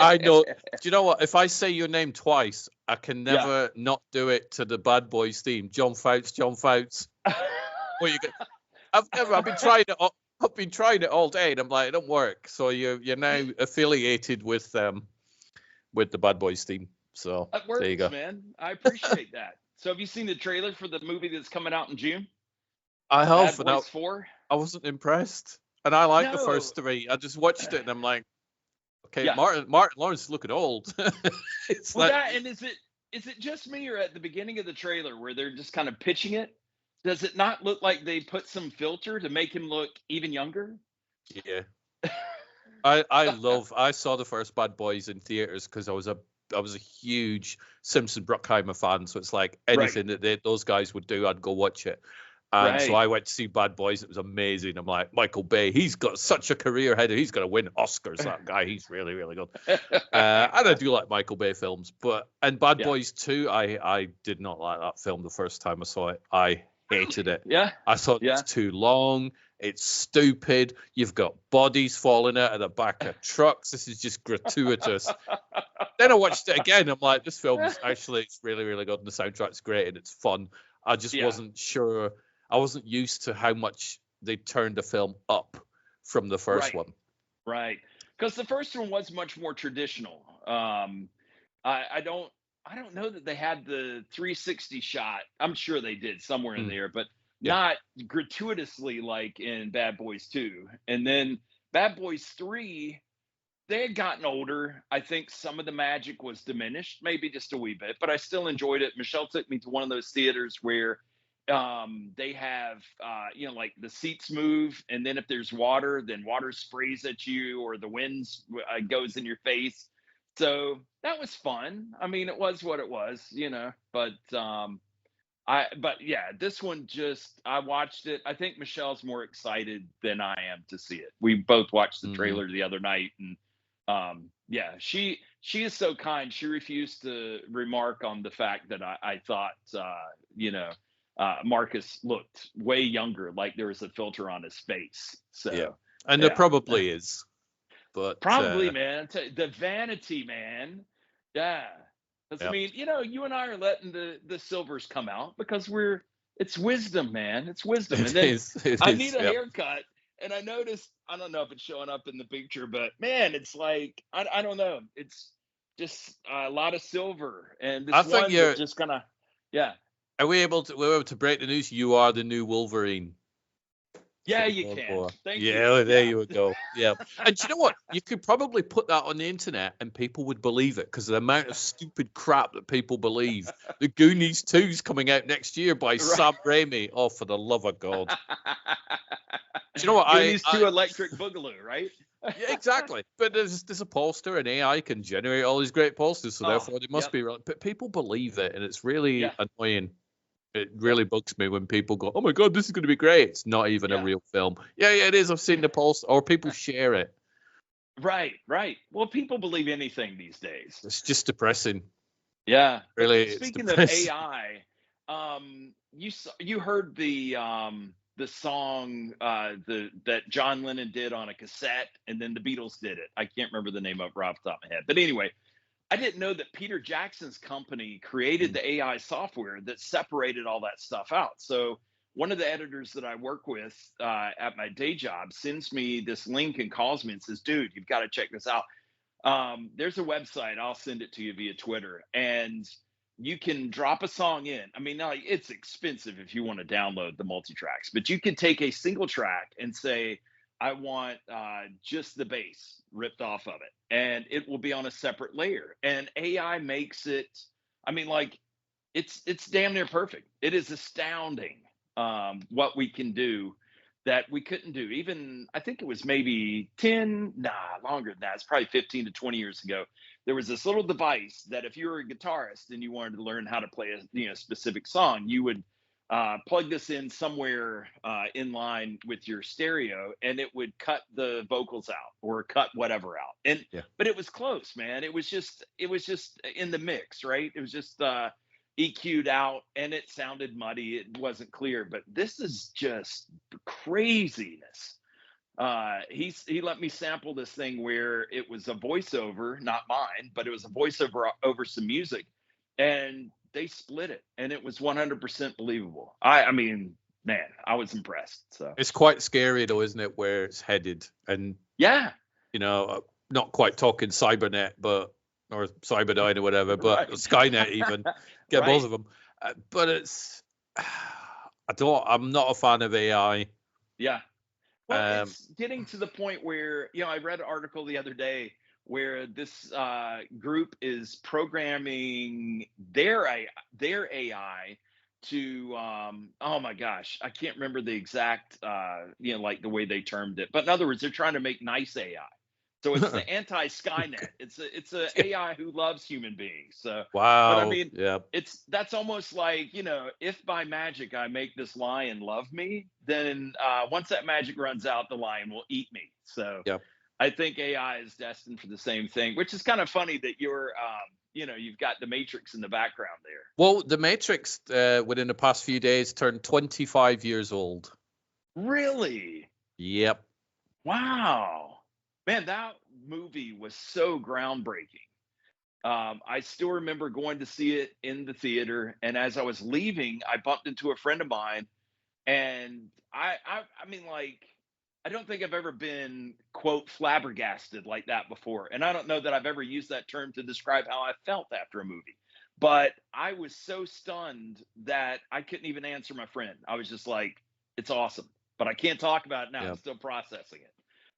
I know. Do you know what? If I say your name twice, I can Yeah. never not do it to the Bad Boys theme. John Fouts, John Fouts. Well, I've been trying it. I've been trying it all day, and I'm like, it don't work. So you're now affiliated with the Bad Boys theme. So That works, there you go. man. I appreciate that. So have you seen the trailer for the movie that's coming out in June? I have, Bad and Boys 4? I wasn't impressed, and I like the No. first three. I just watched it, and I'm like, okay, Yeah. Martin Lawrence is looking old. It's Well, like, and is it just me, or at the beginning of the trailer where they're just kind of pitching it, does it not look like they put some filter to make him look even younger? yeah. I saw the first Bad Boys in theaters because I was a huge Simpson Bruckheimer fan, so it's like anything that those guys would do, I'd go watch it. And so I went to see Bad Boys. It was amazing. I'm like, Michael Bay, he's got such a career ahead of him. He's going to win Oscars, that guy. He's really, really good. And I do like Michael Bay films. And Bad Boys 2, I did not like that film the first time I saw it. I hated it. Yeah. I thought it was too long. It's stupid. You've got bodies falling out of the back of trucks. This is just gratuitous. Then I watched it again. I'm like, this film is actually, it's really, really good. And the soundtrack's great and it's fun. I just wasn't sure. I wasn't used to how much they turned the film up from the first one. Right. Because the first one was much more traditional. I don't know that they had the 360 shot. I'm sure they did somewhere in there, but not gratuitously like in Bad Boys 2. And then Bad Boys 3, they had gotten older. I think some of the magic was diminished, maybe just a wee bit, but I still enjoyed it. Michelle took me to one of those theaters where they have like the seats move, and then if there's water, then water sprays at you, or the wind goes in your face. So that was fun. I mean, it was what it was, but this one, just, I watched it. I think Michelle's more excited than I am to see it. We both watched the trailer the other night, and she is so kind. She refused to remark on the fact that I thought Marcus looked way younger, like there was a filter on his face. So and there probably is, but probably, man, the vanity, man. Yeah. I mean, you and I are letting the silvers come out because it's wisdom, man. It's wisdom. And then I need a haircut, and I noticed, I don't know if it's showing up in the picture, but man, it's like, I don't know. It's just a lot of silver, and this one is just gonna, Are we able to break the news? You are the new Wolverine. Yeah, you can. Thank you. There you go. Yeah. And you know what? You could probably put that on the internet and people would believe it because of the amount of stupid crap that people believe. The Goonies 2 is coming out next year by Sam Raimi. Oh, for the love of God. Do you know what? Goonies 2 Electric Boogaloo, right? Yeah, exactly. But there's a poster, and AI can generate all these great posters, so therefore they must be right. But people believe it, and it's really annoying. It really bugs me when people go, "Oh my God, this is going to be great." It's not even a real film. Yeah, it is. I've seen the post, or people share it. Right. Well, people believe anything these days. It's just depressing. Yeah. Really. Speaking of AI, you heard the song that John Lennon did on a cassette, and then the Beatles did it. I can't remember the name of it off the top of my head, but anyway. I didn't know that Peter Jackson's company created the AI software that separated all that stuff out. So one of the editors that I work with at my day job sends me this link and calls me and says, "Dude, you've got to check this out. There's a website. I'll send it to you via Twitter, and you can drop a song in. I mean, now it's expensive if you want to download the multi-tracks, but you can take a single track and say, I want just the bass ripped off of it, and it will be on a separate layer. And AI makes it, I mean, like, it's damn near perfect. It is astounding what we can do that we couldn't do. Even, I think it was maybe longer than that. It's probably 15 to 20 years ago. There was this little device that if you were a guitarist and you wanted to learn how to play a specific song, you would plug this in somewhere in line with your stereo, and it would cut the vocals out or cut whatever out. And but it was close, man. It was just in the mix, right? It was just EQ'd out, and it sounded muddy. It wasn't clear. But this is just craziness he let me sample this thing where it was a voiceover, not mine, but it was a voiceover over some music, and they split it, and it was 100% believable. I mean, man, I was impressed. So It's quite scary though, isn't it, where it's headed? And yeah, not quite talking Cybernet, but or Cyberdyne or whatever, but right, Skynet even. Get both right, of them. But I'm not a fan of AI. yeah. Well, Um, it's getting to the point where, I read an article the other day where this group is programming their AI to, oh my gosh, I can't remember the exact, like the way they termed it. But in other words, they're trying to make nice AI. So it's the anti-Skynet. It's a AI who loves human beings. So, but I wow. mean, Yeah. that's almost like, if by magic I make this lion love me, then once that magic runs out, the lion will eat me. So Yeah. I think AI is destined for the same thing, which is kind of funny that you've got the Matrix in the background there. Well, The Matrix, within the past few days, turned 25 years old. Really? Yep. Wow. Man, that movie was so groundbreaking. I still remember going to see it in the theater, and as I was leaving, I bumped into a friend of mine, and I mean, like, I don't think I've ever been quote flabbergasted like that before, and I don't know that I've ever used that term to describe how I felt after a movie, but I was so stunned that I couldn't even answer my friend. I was just like, "It's awesome," but I can't talk about it now. I'm Yep. still processing it.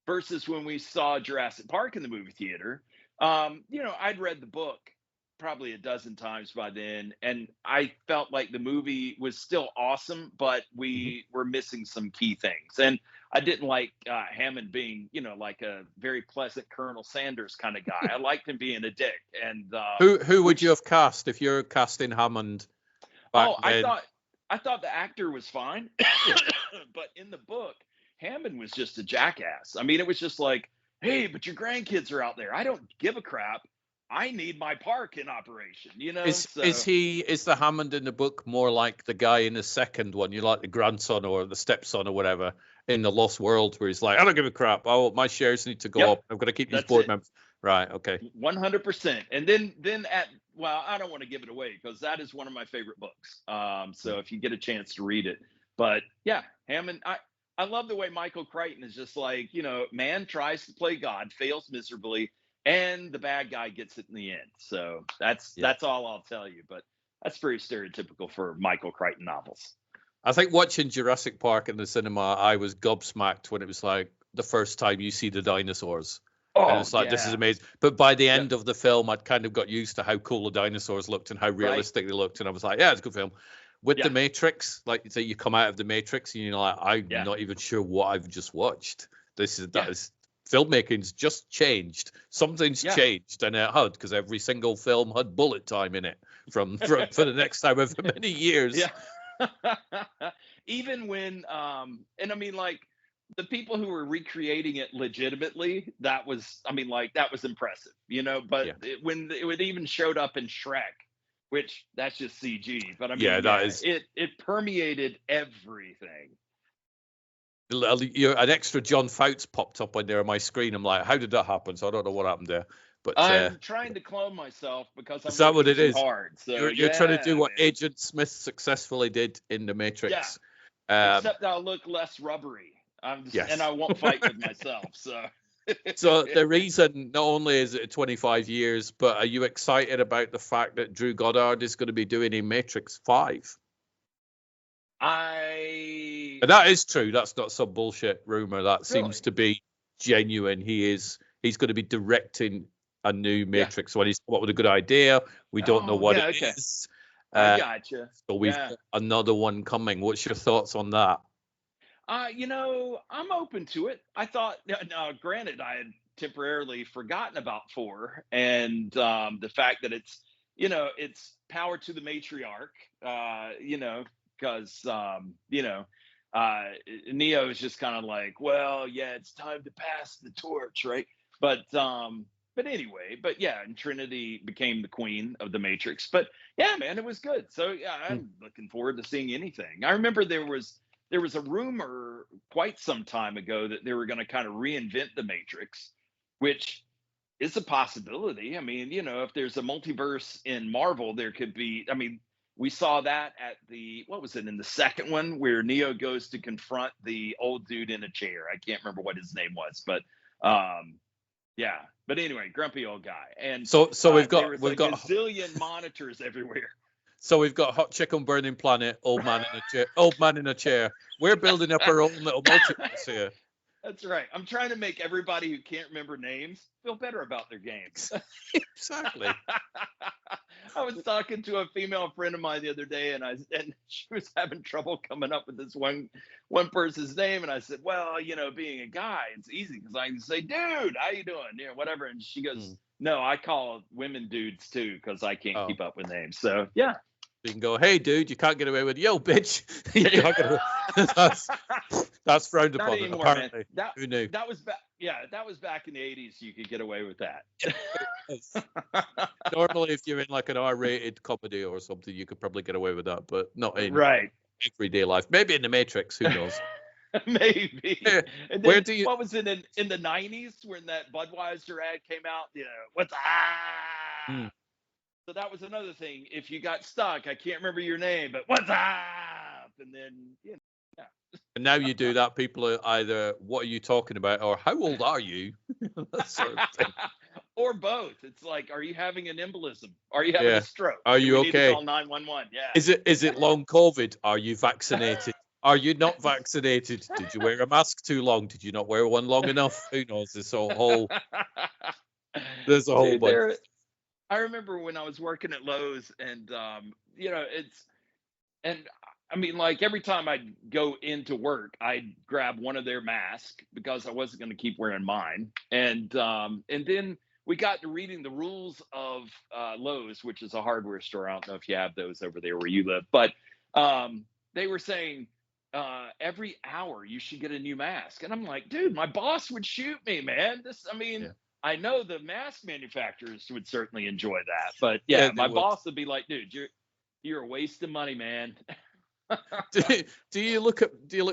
Versus when we saw Jurassic Park in the movie theater, I'd read the book probably a dozen times by then, and I felt like the movie was still awesome, but Mhm. we were missing some key things. And I didn't like Hammond being, like a very pleasant Colonel Sanders kind of guy. I liked him being a dick, and Who would you which have cast if you're casting Hammond back oh, then? I thought the actor was fine, but in the book, Hammond was just a jackass. I mean, it was just like, hey, but your grandkids are out there. I don't give a crap. I need my park in operation, Is So the Hammond in the book more like the guy in the second one? You like the grandson or the stepson or whatever in the Lost World, where he's like, I don't give a crap. Oh, my shares need to go yep, up. I've got to keep these that's board it. members. Right. Okay. 100%. And then well, I don't want to give it away because that is one of my favorite books. So if you get a chance to read it, but yeah, Hammond, I love the way Michael Crichton is just like, man tries to play God, fails miserably, and the bad guy gets it in the end. So Yeah. that's all I'll tell you. But that's very stereotypical for Michael Crichton novels. I think watching Jurassic Park in the cinema, I was gobsmacked when it was like the first time you see the dinosaurs. And Oh it's like, this is yeah. amazing. But by the Yep. end of the film, I'd kind of got used to how cool the dinosaurs looked and how Right. realistic they looked. And I was like, yeah, it's a good film. With The Yeah. Matrix, like you say, you come out of The Matrix and you're like, I'm Yeah. not even sure what I've just watched. Yeah. That is filmmaking's just changed. Something's Yeah. changed, and it had, because every single film had bullet time in it for the next however many years. Yeah. Even when and I mean, like, the people who were recreating it legitimately, that was, I mean, like, that was impressive, but Yeah. when it even showed up in Shrek, which that's just CG, but I Yeah, mean, that yeah, is. it permeated everything. An extra John Fouts popped up on there on my screen. I'm like, how did that happen? So I don't know what happened there. But I'm trying to clone myself because is I'm that what working it too is? hard. So You're trying to yeah, do what man. Agent Smith successfully did in The Yeah, Matrix. Um, except I'll look less rubbery. And yes. I won't fight with myself. So So the reason, not only is it 25 years, but are you excited about the fact that Drew Goddard is going to be doing a Matrix 5? I And that is true. That's not some bullshit rumor. That seems really, to be genuine. He's going to be directing a new yeah. Matrix. When he's come up with a good idea, we don't know Oh what it yeah, okay. is. I Uh, gotcha. so we've Yeah. got another one coming. What's your thoughts on that? I'm open to it. I thought, now granted, I had temporarily forgotten about four, and the fact that it's power to the matriarch, because uh Neo is just kind of like, well, yeah, it's time to pass the torch, right? But anyway, but yeah, and Trinity became the queen of the Matrix. But yeah, man, it was good. So yeah, Hmm. I'm looking forward to seeing anything. I remember there was a rumor quite some time ago that they were going to kind of reinvent the Matrix, which is a possibility. I mean, if there's a multiverse in Marvel, there could be. I mean, we saw that at what was it, in the second one, where Neo goes to confront the old dude in a chair. I can't remember what his name was, but yeah. But anyway, grumpy old guy. And so we've got a gazillion monitors everywhere. So we've got hot chick on burning planet, old man in a chair. We're building up our own little multiverse here. That's right. I'm trying to make everybody who can't remember names feel better about their games. Exactly. I was talking to a female friend of mine the other day, and she was having trouble coming up with this one person's name, and I said, well, being a guy, it's easy because I can say, dude, how you doing? Whatever. And she goes, no, I call women dudes too because I can't keep up with names. So yeah. You can go, hey, dude, you can't get away with yo, bitch. That's frowned upon. Anymore, apparently. Who knew? That was back. Yeah, that was back in the 80s. You could get away with that. Normally, if you're in like an R-rated comedy or something, you could probably get away with that, but not in everyday life. Maybe in the Matrix. Who knows? Maybe. And then, what was it in the 90s when that Budweiser ad came out? What's So that was another thing. If you got stuck, I can't remember your name, but what's up? And then, yeah. And now you do that, people are either, what are you talking about? Or how old are you? That sort of thing. Or both. It's like, are you having an embolism? Are you having a stroke? Are you okay? Need to call 911. Yeah. Is it long COVID? Are you vaccinated? Are you not vaccinated? Did you wear a mask too long? Did you not wear one long enough? Who knows? There's a whole bunch. I remember when I was working at Lowe's, and I mean, like every time I'd go into work, I'd grab one of their masks because I wasn't going to keep wearing mine. And then we got to reading the rules of Lowe's, which is a hardware store. I don't know if you have those over there where you live, but they were saying every hour you should get a new mask. And I'm like, dude, my boss would shoot me, man. I know the mask manufacturers would certainly enjoy that, but my boss would be like, dude, you're a waste of money, man. do you look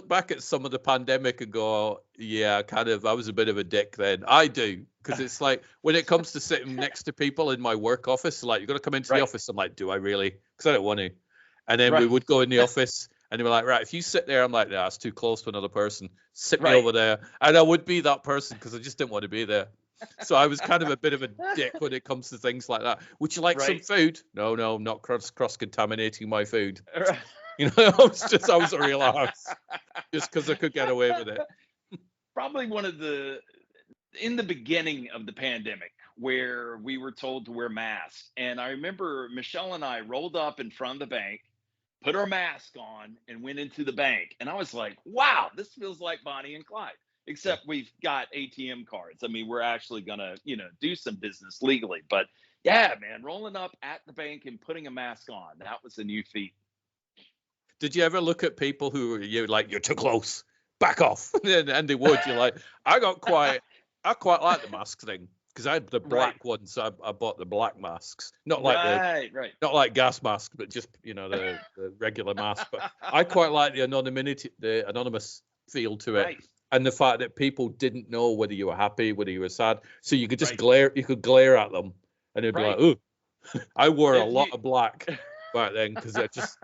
back at some of the pandemic and go, yeah, I was a bit of a dick then? I do, because it's like when it comes to sitting next to people in my work office, like, you're going to come into the office. I'm like, do I really? Because I don't want to. And then we would go in the office and they were like, right, if you sit there, I'm like, nah, it's too close to another person. Sit me over there. And I would be that person because I just didn't want to be there. So I was kind of a bit of a dick when it comes to things like that. Would you like some food? No, not cross-contaminating my food. I was a real ass just because I could get away with it. Probably in the beginning of the pandemic where we were told to wear masks. And I remember Michelle and I rolled up in front of the bank, put our mask on, and went into the bank. And I was like, wow, this feels like Bonnie and Clyde. Except we've got ATM cards. I mean, we're actually going to, do some business legally. But yeah, man, rolling up at the bank and putting a mask on, that was a new feat. Did you ever look at people who you're like, you're too close, back off? and they would. You're like, I quite like the mask thing because I had the black ones. So I bought the black masks, not like not like gas masks, but just, the regular mask. But I quite like the anonymous feel to it. Right. And the fact that people didn't know whether you were happy, whether you were sad. So you could just glare at them and they'd be like, ooh, I wore a lot of black back then because I just,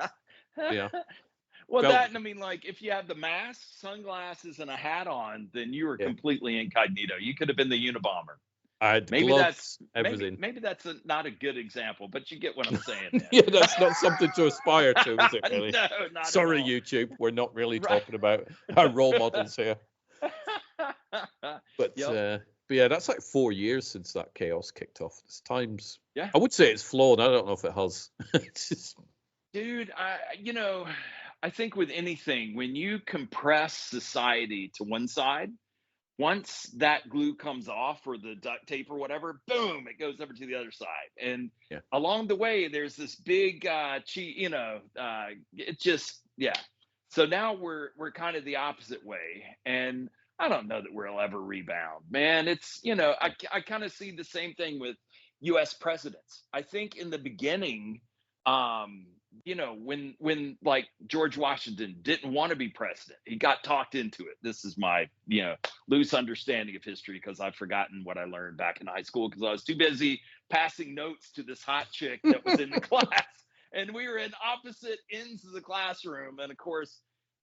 Well, that, and I mean, like, if you have the mask, sunglasses, and a hat on, then you were completely incognito. You could have been the Unabomber. I had gloves, everything. Maybe that's not a good example, but you get what I'm saying. Yeah, that's not something to aspire to, is it really? No, not Sorry, at all. YouTube. We're not really talking about our role models here. But yeah, that's like 4 years since that chaos kicked off. It's times. Yeah. I would say it's flown. I don't know if it has. Dude, I think with anything, when you compress society to one side, once that glue comes off or the duct tape or whatever, boom, it goes over to the other side. And along the way, there's this big it just, So now we're kind of the opposite way. And I don't know that we'll ever rebound, man. It's, I kind of see the same thing with US presidents. I think in the beginning, when like George Washington didn't want to be president, he got talked into it. This is my, loose understanding of history, because I've forgotten what I learned back in high school because I was too busy passing notes to this hot chick that was in the class. And we were in opposite ends of the classroom. And of course,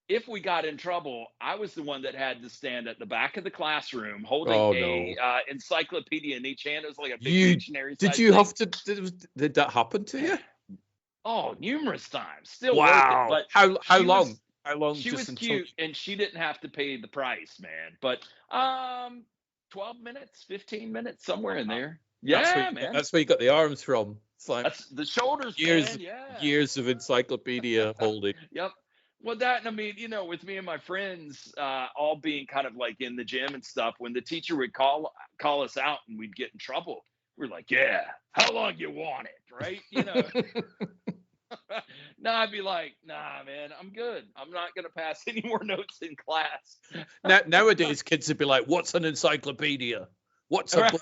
if we got in trouble, I was the one that had to stand at the back of the classroom holding a encyclopedia in each hand. It was like a big dictionary. Did you have to? Did that happen to you? Oh, numerous times. Still wow. worth it. But how long? How long? She was cute, and she didn't have to pay the price, man. But 12 minutes, 15 minutes, somewhere in there. Yeah, man. That's where you got the arms from. It's like that's the shoulders, years, man. Yeah. Years of encyclopedia holding. Yep. Well, that, and I mean, with me and my friends all being kind of like in the gym and stuff, when the teacher would call us out and we'd get in trouble, we're like, yeah, how long you want it, right? No, I'd be like, nah, man, I'm good. I'm not going to pass any more notes in class. Nowadays, kids would be like, what's an encyclopedia? What's a book?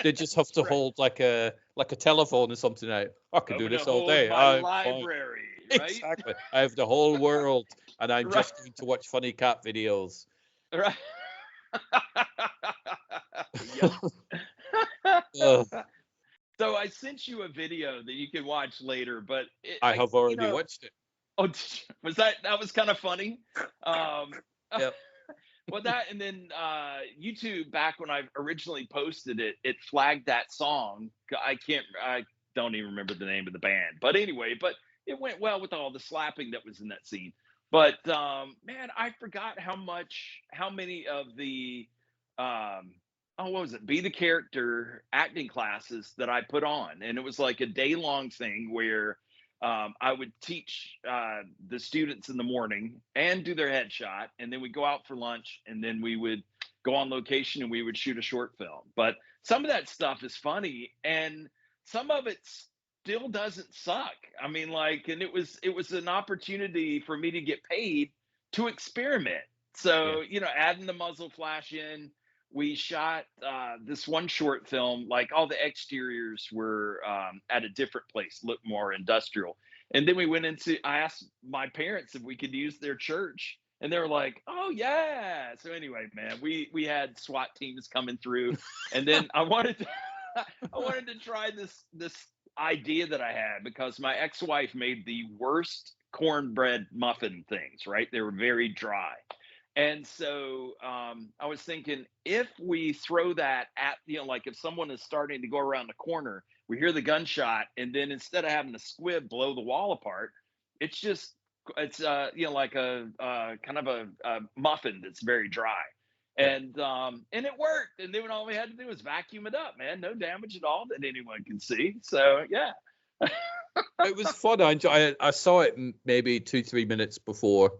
They just have to hold like a telephone or something out. I can do this all day. Library, right? Exactly. I have the whole world, and I'm just going to watch funny cat videos. Right. So I sent you a video that you can watch later, but I have already watched it. Oh, was that was kind of funny? Yep. Well, that, and then YouTube, back when I originally posted it, it flagged that song. I don't even remember the name of the band, but anyway, it went well with all the slapping that was in that scene. But man, I forgot how many of the what was it? Be the Character acting classes that I put on. And it was like a day-long thing where I would teach the students in the morning and do their headshot. And then we'd go out for lunch, and then we would go on location and we would shoot a short film. But some of that stuff is funny, and some of it still doesn't suck. I mean, and it was an opportunity for me to get paid to experiment. So, adding the muzzle flash in, we shot this one short film, like all the exteriors were at a different place, looked more industrial. And then I asked my parents if we could use their church, and they were like, oh yeah. So anyway, man, we had SWAT teams coming through, and then I wanted to try this idea that I had, because my ex-wife made the worst cornbread muffin things, right? They were very dry. And so I was thinking, if we throw that at, like if someone is starting to go around the corner, we hear the gunshot, and then instead of having a squib blow the wall apart, it's like a kind of a muffin that's very dry. And it worked. And then all we had to do was vacuum it up, man. No damage at all that anyone can see. So yeah. It was fun. I saw it maybe 2-3 minutes before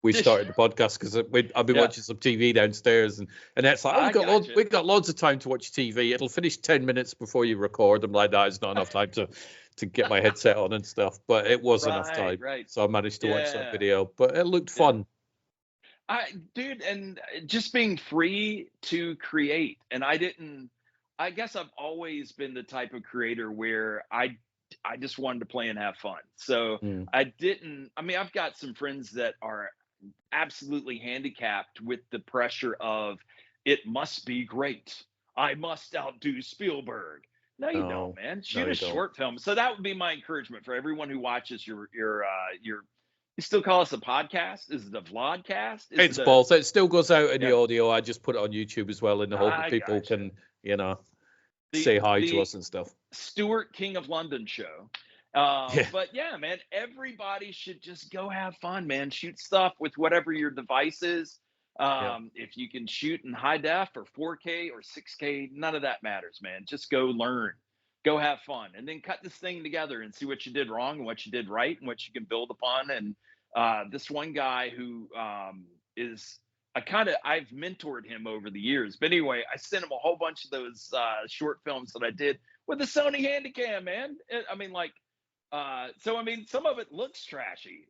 we started the podcast, because I've been watching some TV downstairs, and that's like, we've got loads of time to watch TV. It'll finish 10 minutes before you record. I'm like, that is not enough time to get my headset on and stuff, but it was enough time. Right. So I managed to watch that video, but it looked fun. Dude, and just being free to create. And I guess I've always been the type of creator where I just wanted to play and have fun. So I've got some friends that are absolutely handicapped with the pressure of, it must be great, I must outdo Spielberg. No, you don't, man. Shoot a short film. So that would be my encouragement for everyone who watches your you still call us a podcast? Is it a vlogcast? It's both. It still goes out in the audio. I just put it on YouTube as well, in the hope that people can say hi to us and stuff. Stuart, King of London show. But yeah, man, everybody should just go have fun, man. Shoot stuff with whatever your device is. If you can shoot in high def or 4K or 6K, none of that matters, man. Just go learn, go have fun, and then cut this thing together and see what you did wrong and what you did right and what you can build upon. And this one guy who I've mentored him over the years. But anyway, I sent him a whole bunch of those short films that I did with the Sony Handycam, man. Some of it looks trashy,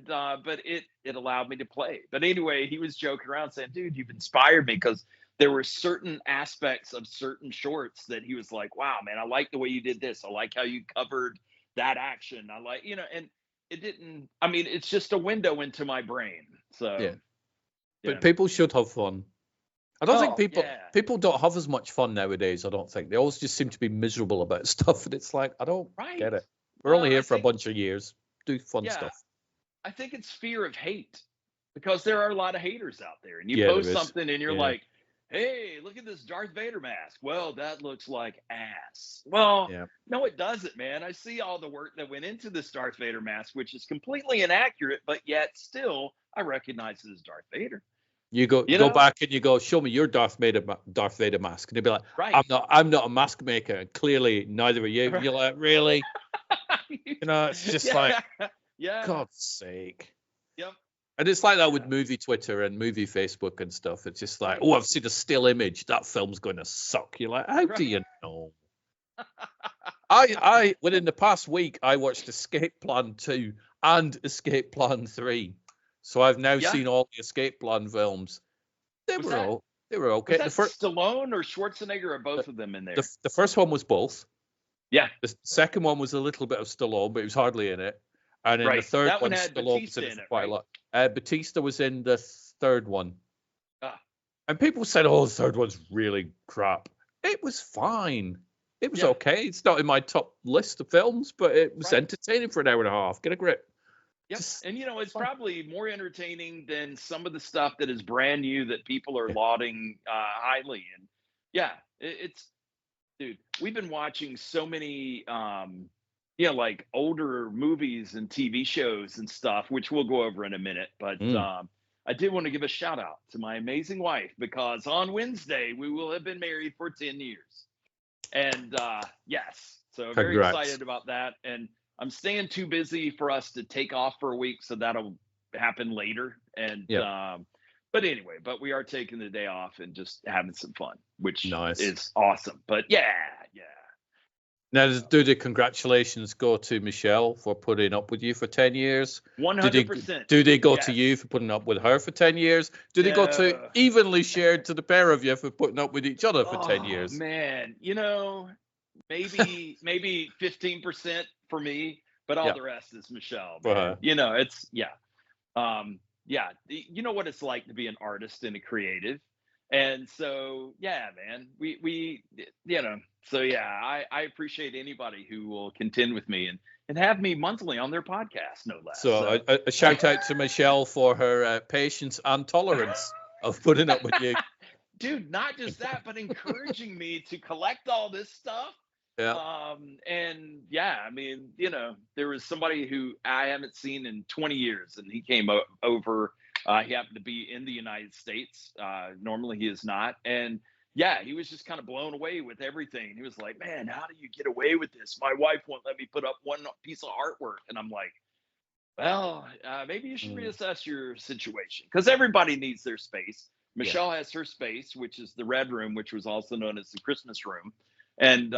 but it allowed me to play. But anyway, he was joking around saying, dude, you've inspired me, because there were certain aspects of certain shorts that he was like, wow, man, I like the way you did this. I like how you covered that action. I like, and it didn't. I mean, it's just a window into my brain. So yeah. But people should have fun. I don't think people don't have as much fun nowadays. I don't think they always just seem to be miserable about stuff, and it's like I don't get it. We're only here for a bunch of years. Do fun stuff. I think it's fear of hate, because there are a lot of haters out there, and you post something and you're like, "Hey, look at this Darth Vader mask. Well, that looks like ass." Well, no, it doesn't, man. I see all the work that went into this Darth Vader mask, which is completely inaccurate, but yet still I recognize it as Darth Vader. You go back and you go, show me your Darth Vader mask, and they'll be like, I'm not a mask maker, and clearly neither are you. Right. You're like, really? It's just like, God's sake. Yep. And it's like that with movie Twitter and movie Facebook and stuff. It's just like, I've seen a still image. That film's going to suck. You're like, how do you know? Within the past week, I watched Escape Plan 2 and Escape Plan 3. So I've now seen all the Escape Plan films. They were okay. Was that Stallone or Schwarzenegger, or both of them in there? The first one was both. Yeah. The second one was a little bit of Stallone, but he was hardly in it. And then the third one, Stallone was in it quite a lot. Batista was in the third one. And people said, the third one's really crap. It was fine. It was okay. It's not in my top list of films, but it was entertaining for an hour and a half. Get a grip. Yep. And it's probably more entertaining than some of the stuff that is brand new that people are lauding highly. And it's dude, we've been watching so many like older movies and TV shows and stuff, which we'll go over in a minute. But I did want to give a shout out to my amazing wife, because on Wednesday we will have been married for 10 years. And so very excited about that. And I'm staying too busy for us to take off for a week, so that'll happen later. And but anyway, we are taking the day off and just having some fun, which is awesome. But Now, do the congratulations go to Michelle for putting up with you for 10 years? 100%. Do they go to you for putting up with her for 10 years? Do they go to evenly shared to the pair of you for putting up with each other for 10 years? Man, maybe 15% for me, but all the rest is Michelle. It's you know what it's like to be an artist and a creative. And so, man, we so I appreciate anybody who will contend with me and have me monthly on their podcast, no less. So a shout out to Michelle for her patience and tolerance of putting up with you. Dude, not just that, but encouraging me to collect all this stuff. And I mean, there was somebody who I haven't seen in 20 years, and he came over. He happened to be in the United States. Normally he is not. And he was just kind of blown away with everything. He was like, man, how do you get away with this? My wife won't let me put up one piece of artwork. And I'm like, well, maybe you should reassess your situation, because everybody needs their space. Michelle has her space, which is the Red Room, which was also known as the Christmas Room. And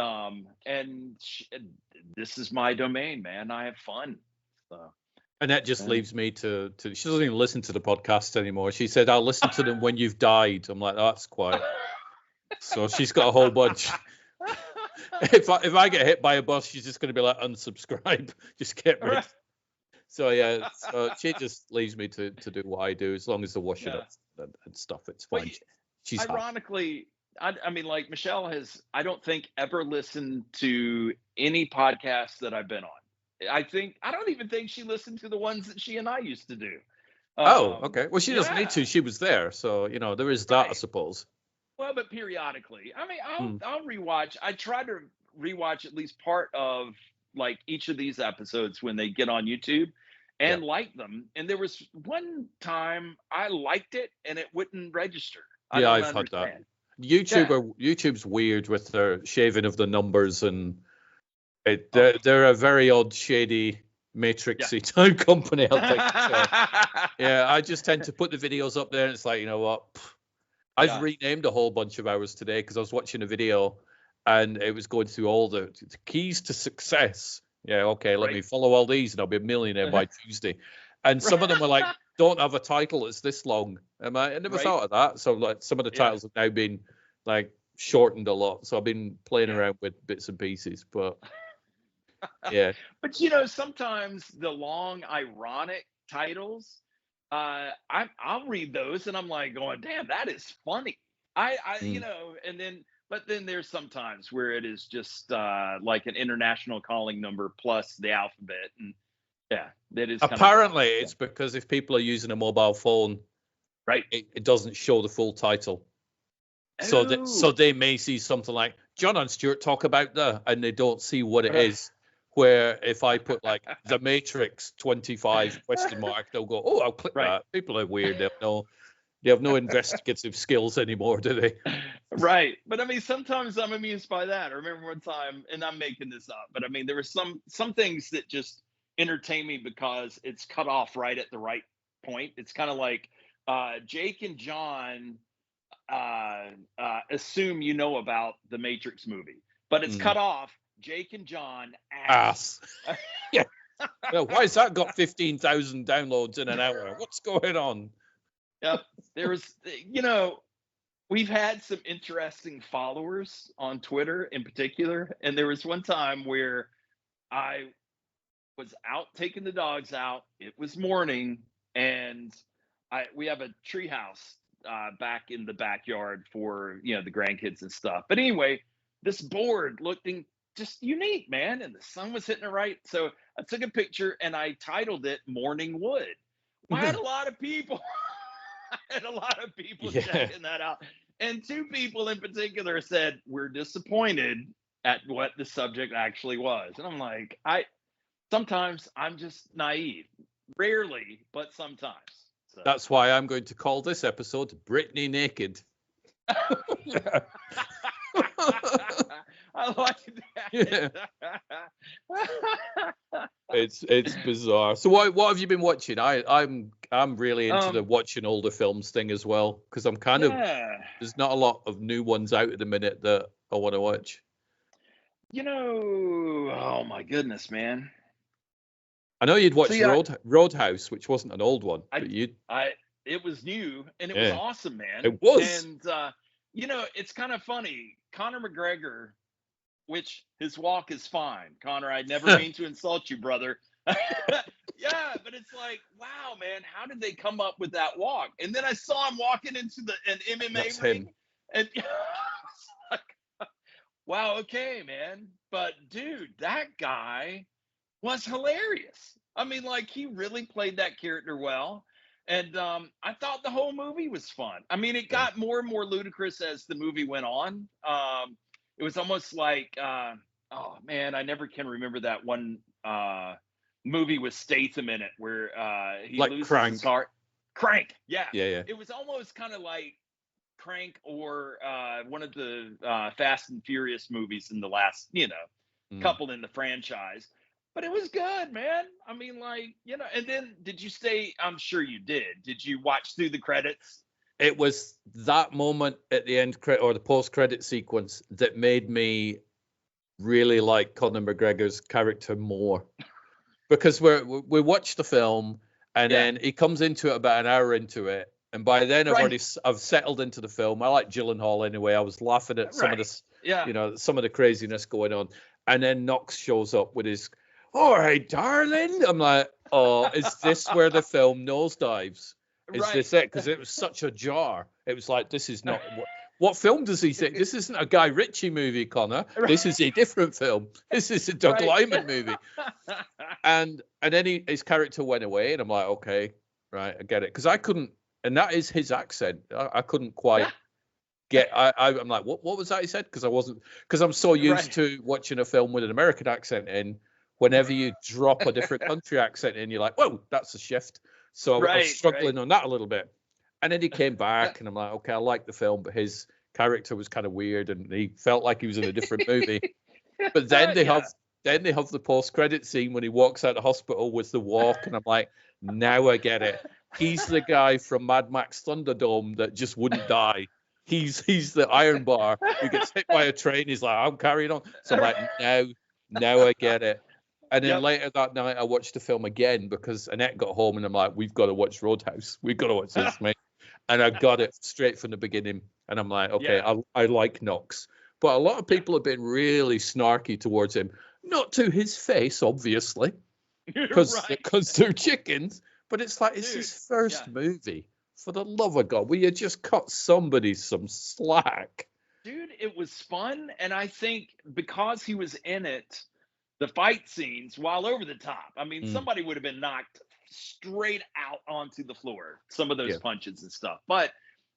this is my domain, man. I have fun. So. And that just leaves me to she doesn't even listen to the podcast anymore. She said, I'll listen to them when you've died. I'm like, that's quiet. So she's got a whole bunch. If I get hit by a bus, she's just going to be like, unsubscribe. Just get rid. So so she just leaves me to do what I do, as long as the washing up and stuff. It's fine. She's ironically, I mean, like, Michelle has, I don't think, ever listened to any podcast that I've been on. I don't even think she listened to the ones that she and I used to do. Okay. Well, she doesn't need to. She was there. So, there is that, I suppose. Well, but periodically. I mean, I'll rewatch. I try to rewatch at least part of, like, each of these episodes when they get on YouTube and like them. And there was one time I liked it and it wouldn't register. I've had that. YouTube's weird with their shaving of the numbers, and they're a very odd, shady, matrixy type company, I think. So, I just tend to put the videos up there, and it's like, you know what? I've renamed a whole bunch of hours today because I was watching a video and it was going through all the keys to success. Let me follow all these and I'll be a millionaire by Tuesday. And some of them were like, don't have a title that's this long. I never thought of that. So, like, some of the titles have now been, like, shortened a lot. So I've been playing around with bits and pieces. But Yeah. But sometimes the long ironic titles, I'll read those and I'm like going, damn, that is funny. Mm. And then but then there's sometimes where it is just like an international calling number plus the alphabet, and yeah, that is kind of Apparently, dumb. it's because if people are using a mobile phone, Right. it doesn't show the full title. So Oh, they may see something like John and Stuart talk about and they don't see what it is. Where if I put like The Matrix 25 ? They'll go, oh, I'll click right. that. People are weird. They have no investigative skills anymore, do they? Right. But I mean, sometimes I'm amused by that. I remember one time, and I'm making this up, but I mean, there were some things that just entertain me because it's cut off right at the right point. It's kind of like Jake and John assume about the Matrix movie, but it's cut off. Jake and John ass. Yeah. Well, why's that got 15,000 downloads in an hour? What's going on? Yep. There was, we've had some interesting followers on Twitter in particular. And there was one time where I was out taking the dogs out. It was morning, and we have a treehouse back in the backyard for the grandkids and stuff. But anyway, this board looked just unique, man, and the sun was hitting it right. So I took a picture and I titled it "Morning Wood." Well, I had a lot of people. Checking that out, and two people in particular said we're disappointed at what the subject actually was. And I'm like, sometimes I'm just naive, rarely, but sometimes. So. That's why I'm going to call this episode Britney Naked. I like that. Yeah. It's bizarre. So what have you been watching? I'm really into the watching older films thing as well, because I'm kind of there's not a lot of new ones out at the minute that I want to watch. Oh my goodness, man. I know you'd watched Roadhouse, which wasn't an old one, but it was new and it was awesome, man. It was. And it's kind of funny. Conor McGregor, which his walk is fine. Conor, I never mean to insult you, brother. Yeah, but it's like, wow, man, how did they come up with that walk? And then I saw him walking into an MMA ring, and I was like, wow, okay, man. But dude, that guy was hilarious. I mean, like, he really played that character well. And I thought the whole movie was fun. I mean, it got more and more ludicrous as the movie went on. It was almost like, oh man, I never can remember that one movie with Statham in it where he loses his heart. Crank, yeah. It was almost kind of like Crank or one of the Fast and Furious movies in the last, couple in the franchise. But it was good, man. I mean, like, and then did you stay? I'm sure you did. Did you watch through the credits? It was that moment at the end or the post-credit sequence that made me really like Conor McGregor's character more. Because we watched the film and then he comes into it about an hour into it. And by then I've settled into the film. I like Gyllenhaal anyway. I was laughing at some of this, some of the craziness going on. And then Knox shows up with his, all right, darling. I'm like, oh, is this where the film nosedives? Is this it? Because it was such a jar. It was like, this is not what film does he say? This isn't a Guy Ritchie movie, Connor. This is a different film. This is a Doug Liman movie. And then his character went away, and I'm like, okay, right, I get it. Because I couldn't, and that is his accent. I couldn't quite get. I'm like, what was that he said? Because I'm so used to watching a film with an American accent in. Whenever you drop a different country accent in, you're like, whoa, that's a shift. So I was struggling on that a little bit. And then he came back, and I'm like, okay, I like the film, but his character was kind of weird, and he felt like he was in a different movie. But then they have the post-credit scene when he walks out of the hospital with the walk, and I'm like, now I get it. He's the guy from Mad Max Thunderdome that just wouldn't die. He's the Iron Bar who gets hit by a train. He's like, I'm carrying on. So I'm like, now I get it. And then later that night, I watched the film again because Annette got home, and I'm like, we've got to watch Roadhouse. We've got to watch this, mate. And I got it straight from the beginning. And I'm like, okay, I like Knox. But a lot of people have been really snarky towards him. Not to his face, obviously, because they're chickens. But it's like, it's his first movie. For the love of God, will you just cut somebody some slack? Dude, it was fun, and I think because he was in it, the fight scenes, while over the top, I mean, somebody would have been knocked straight out onto the floor, some of those punches and stuff. But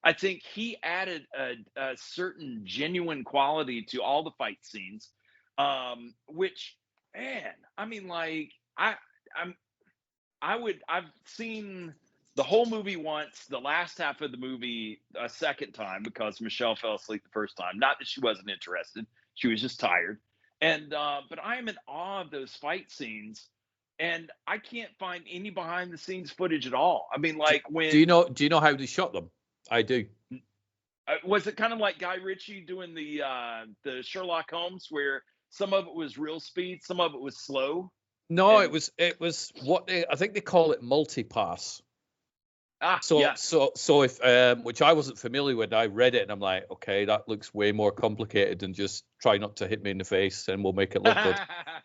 I think he added a certain genuine quality to all the fight scenes, which, man, I mean, like, I've seen the whole movie once, the last half of the movie a second time because Michelle fell asleep the first time. Not that she wasn't interested, she was just tired. And but I am in awe of those fight scenes, and I can't find any behind the scenes footage at all. I mean, like, when do you know how they shot them? I do. Was it kind of like Guy Ritchie doing the Sherlock Holmes, where some of it was real speed, some of it was slow? No, it was what I think they call it multipass. So if which I wasn't familiar with, I read it and I'm like, okay, that looks way more complicated than just try not to hit me in the face and we'll make it look good.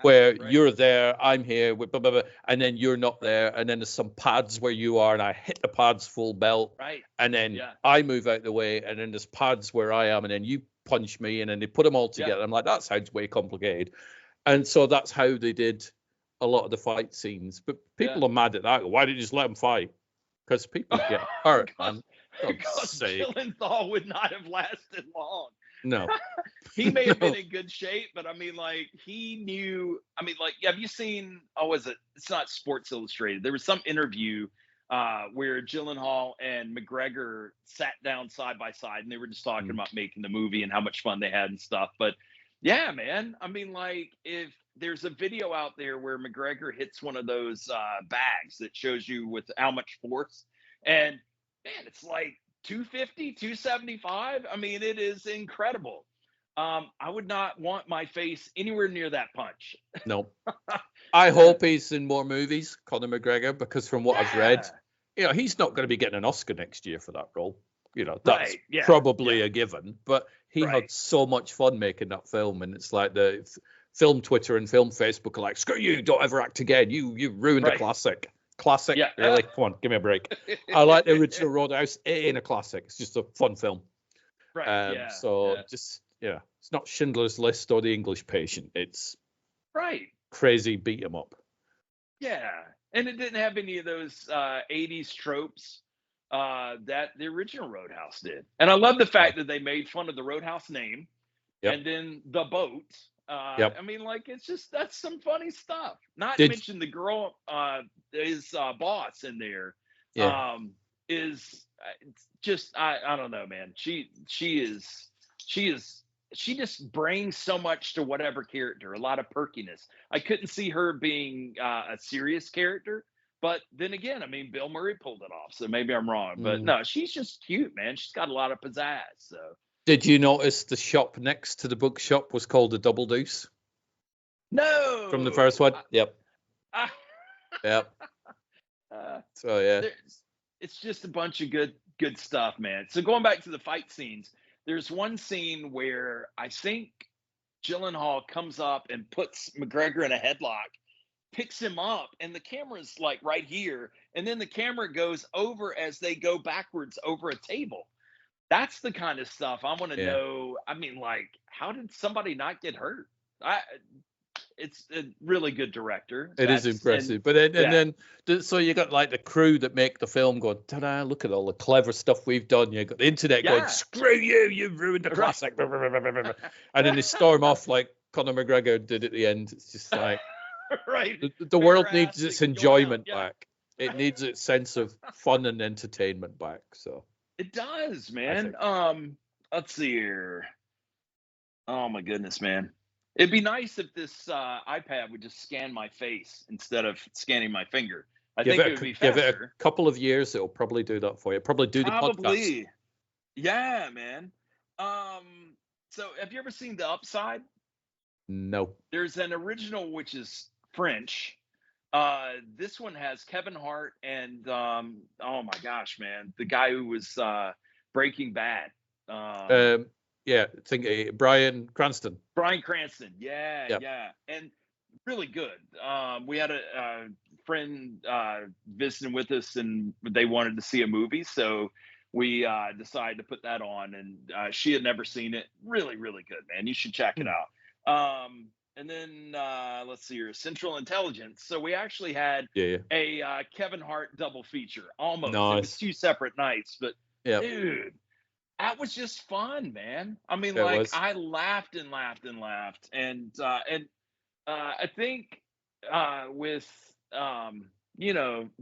Where you're there, I'm here, with blah, blah, blah, and then you're not there, and then there's some pads where you are, and I hit the pads full belt, and then I move out the way, and then there's pads where I am, and then you punch me, and then they put them all together. I'm like, that sounds way complicated, and so that's how they did a lot of the fight scenes. But people are mad at that. Why did you just let them fight? Because people get hurt, man. Because Gyllenhaal would not have lasted long. No. He may have been in good shape, but I mean, like, he knew. I mean, like, have you seen, it's not Sports Illustrated. There was some interview where Gyllenhaal and McGregor sat down side by side, and they were just talking about making the movie and how much fun they had and stuff. But yeah, man, I mean, like, if there's a video out there where McGregor hits one of those bags that shows you with how much force, and man, it's like 250, 275. I mean, it is incredible. I would not want my face anywhere near that punch. No. I hope he's in more movies, Conor McGregor, because from what I've read, he's not going to be getting an Oscar next year for that role. That's probably a given. But he had so much fun making that film, and it's like the film Twitter and film Facebook are like, screw you, don't ever act again. You ruined a classic. Classic, really? Come on, give me a break. I like the original Roadhouse. It ain't a classic. It's just a fun film. Just, it's not Schindler's List or The English Patient. It's crazy beat 'em up. Yeah, and it didn't have any of those 80s tropes that the original Roadhouse did. And I love the fact that they made fun of the Roadhouse name and then the boat. I mean, like, that's some funny stuff. Not to mention the girl, his boss in there, is just, I don't know, man. She just brings so much to whatever character, a lot of perkiness. I couldn't see her being a serious character, but then again, I mean, Bill Murray pulled it off, so maybe I'm wrong. But no, she's just cute, man. She's got a lot of pizzazz. So. Did you notice the shop next to the bookshop was called the Double Deuce? No. From the first one? Yep. Yep. So, yeah. It's just a bunch of good stuff, man. So going back to the fight scenes, there's one scene where I think Gyllenhaal comes up and puts McGregor in a headlock, picks him up, and the camera's like right here, and then the camera goes over as they go backwards over a table. That's the kind of stuff I want to know. I mean, like, how did somebody not get hurt? It's a really good director. It is impressive. But then so you got like the crew that make the film going, ta-da, look at all the clever stuff we've done. You got the internet going, screw you, you ruined the classic. And then they storm off like Conor McGregor did at the end. It's just like, the world needs its enjoyment back. It needs its sense of fun and entertainment back. So. It does, man. Let's see here. Oh my goodness, man. It'd be nice if this iPad would just scan my face instead of scanning my finger. I think it would be faster. Give it a couple of years, it'll probably do that for you. Probably do the podcast. Yeah, man. So have you ever seen The Upside? No. There's an original which is French. This one has Kevin Hart and oh my gosh, man, the guy who was Breaking Bad. I think Bryan Cranston. Bryan Cranston, yeah. And really good. We had a friend visiting with us, and they wanted to see a movie, so we decided to put that on. And she had never seen it. Really, really good, man. You should check it Hmm. out. And then let's see here, Central Intelligence. So we actually had Yeah. a Kevin Hart double feature. Almost, it was Nice. 2 separate nights, but Yeah. dude, that was just fun, man. I mean, It like was. I laughed and laughed and laughed, and I think with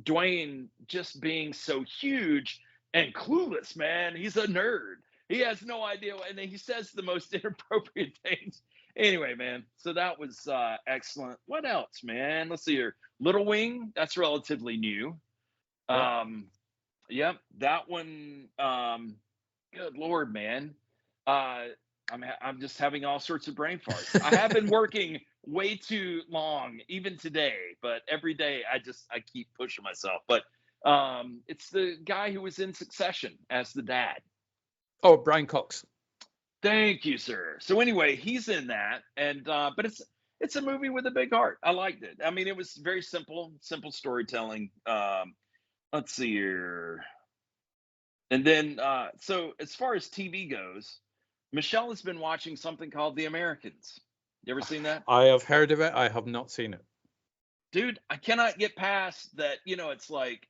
Dwayne just being so huge and clueless, man, he's a nerd. He has no idea, and he says the most inappropriate things. Anyway, man, so that was excellent. What else, man? Let's see here. Little Wing, that's relatively new. Yeah. Yep, that one. Good lord, man. Uh, I'm just having all sorts of brain farts. I have been working way too long, even today, but every day I keep pushing myself. But it's the guy who was in Succession as the dad. Oh, Brian Cox. Thank you, sir. So anyway, he's in that, and but it's a movie with a big heart. I liked it. I mean, it was very simple storytelling. Let's see here. And then, so as far as TV goes, Michelle has been watching something called The Americans. You ever seen that? I have heard of it. I have not seen it. Dude, I cannot get past that. It's like,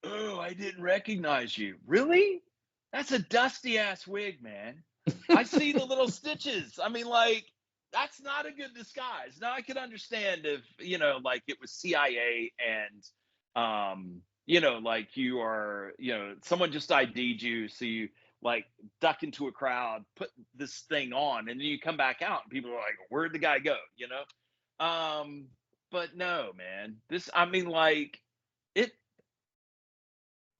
oh, I didn't recognize you. Really? That's a dusty ass wig, man. I see the little stitches. I mean, like, that's not a good disguise. Now I could understand if, like it was CIA and, like you are, someone just ID'd you. So you like duck into a crowd, put this thing on, and then you come back out and people are like, where'd the guy go? But no, man, I mean, like it,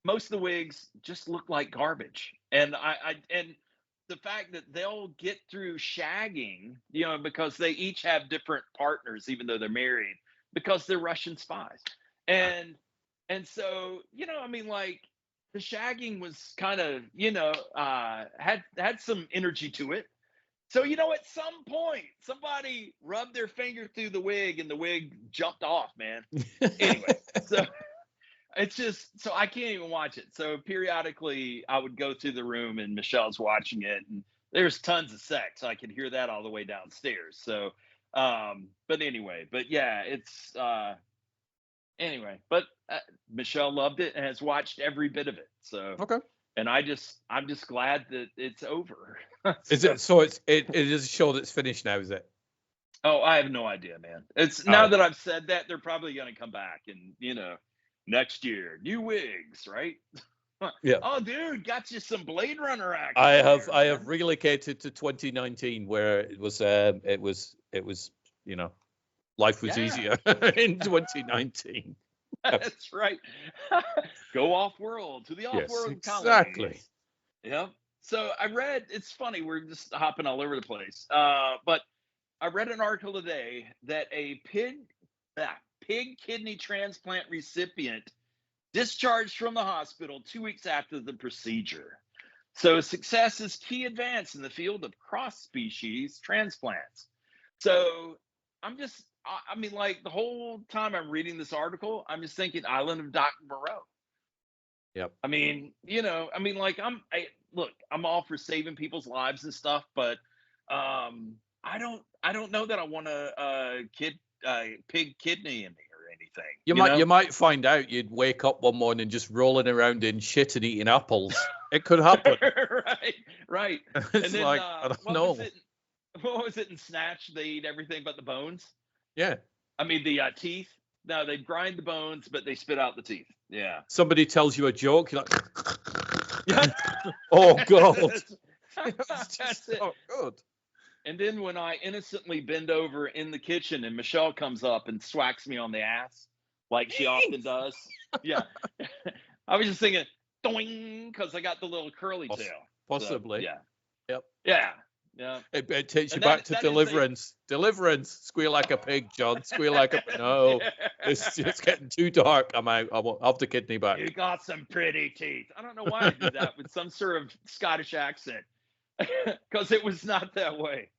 most of the wigs just look like garbage. And and the fact that they'll get through shagging, because they each have different partners, even though they're married, because they're Russian spies. And so, I mean, like the shagging was kind of, had some energy to it. So, at some point, somebody rubbed their finger through the wig and the wig jumped off, man. Anyway, so it's just, so I can't even watch it. So periodically I would go to the room and Michelle's watching it, and there's tons of sex. I can hear that all the way downstairs. So but anyway, but yeah, it's anyway, but Michelle loved it and has watched every bit of it. So Okay. and I'm just glad that it's over. Is it so? It is a show that's finished now, is it? Oh, I have no idea, man. It's All now right. that I've said that, they're probably going to come back and next year, new wigs, right? Yeah. Oh, dude, got you some Blade Runner action I have there, I man. have relocated to 2019, where it was life was Yeah, easier in 2019. that's right. Go off world to the off Yes, world exactly. colonies. Yep. So I read. It's funny. We're just hopping all over the place. But I read an article today that a pig kidney transplant recipient discharged from the hospital 2 weeks after the procedure. So success is key advance in the field of cross-species transplants. So I mean, like the whole time I'm reading this article, I'm just thinking Island of Dr. Moreau. Yep. I mean, like look, I'm all for saving people's lives and stuff, but I don't know that I want a pig kidney in me or anything. You might find out you'd wake up one morning just rolling around in shit and eating apples. It could happen. right. It's And then like, I don't know. What was it in Snatch? They eat everything but the bones. Yeah. I mean the teeth. No, they grind the bones, but they spit out the teeth. Yeah. Somebody tells you a joke, you're like, Yeah. oh god. That's That's it. not good. And then when I innocently bend over in the kitchen and Michelle comes up and swacks me on the ass, like she often does. Yeah. I was just thinking, doing, because I got the little curly tail. Possibly. So, yeah. Yep. Yeah. Yeah. It takes you And back to that is Deliverance. Deliverance. Squeal like a pig, John. Squeal like a no. It's getting too dark. I'm out. I won't have the kidney back. You got some pretty teeth. I don't know why I did that with some sort of Scottish accent, because it was not that way.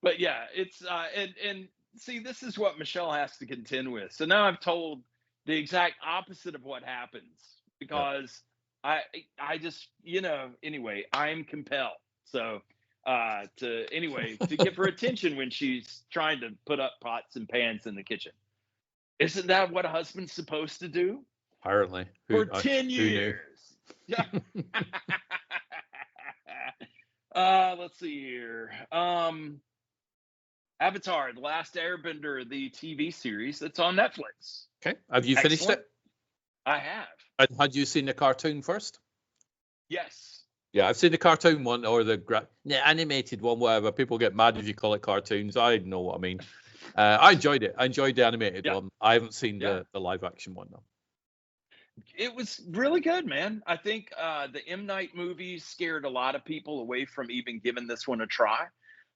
But yeah, it's and see, this is what Michelle has to contend with. So now I've told the exact opposite of what happens because I just, anyway, I'm compelled. So to give her attention when she's trying to put up pots and pans in the kitchen. Isn't that what a husband's supposed to do? Apparently. For 10 years. Yeah. Let's see here. Avatar, The Last Airbender, the TV series that's on Netflix. Okay. Have you finished it? I have. And had you seen the cartoon first? Yes. Yeah, I've seen the cartoon one or the animated one, whatever. People get mad if you call it cartoons. I know what I mean. I enjoyed it. I enjoyed the animated one. I haven't seen the live action one, though. It was really good, man. I think the M. Night movies scared a lot of people away from even giving this one a try.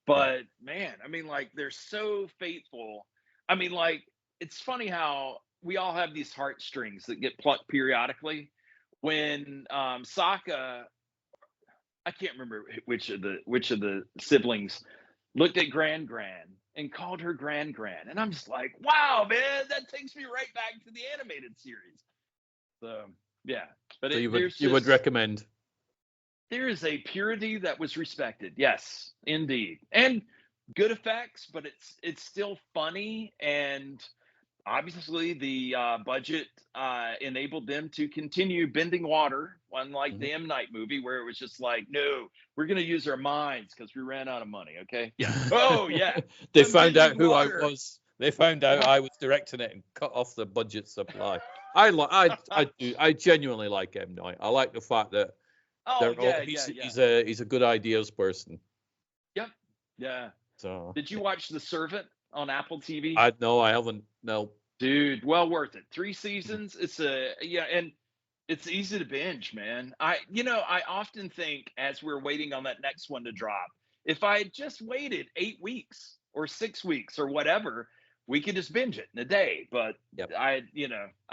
But man, I mean, like, they're so faithful. I mean, like, it's funny how we all have these heartstrings that get plucked periodically. When Sokka, I can't remember which of the siblings looked at Gran and called her Gran, and I'm just like, wow, man, that takes me right back to the animated series. So yeah, but so you would recommend. There is a purity that was respected. Yes, indeed. And good effects, but it's still funny. And obviously the budget enabled them to continue bending water, unlike the M. Night movie, where it was just like, no, we're going to use our minds because we ran out of money. Okay. Yeah. Oh, yeah. They found out who I was. They found out I was directing it and cut off the budget supply. I genuinely like M. Night. I like the fact that he's a good ideas person. Yep. Yeah. So did you watch The Servant on Apple TV? I haven't. No. Dude, well worth it. 3 seasons. It's and it's easy to binge, man. I often think as we're waiting on that next one to drop, if I had just waited 8 weeks or 6 weeks or whatever, we could just binge it in a day. But I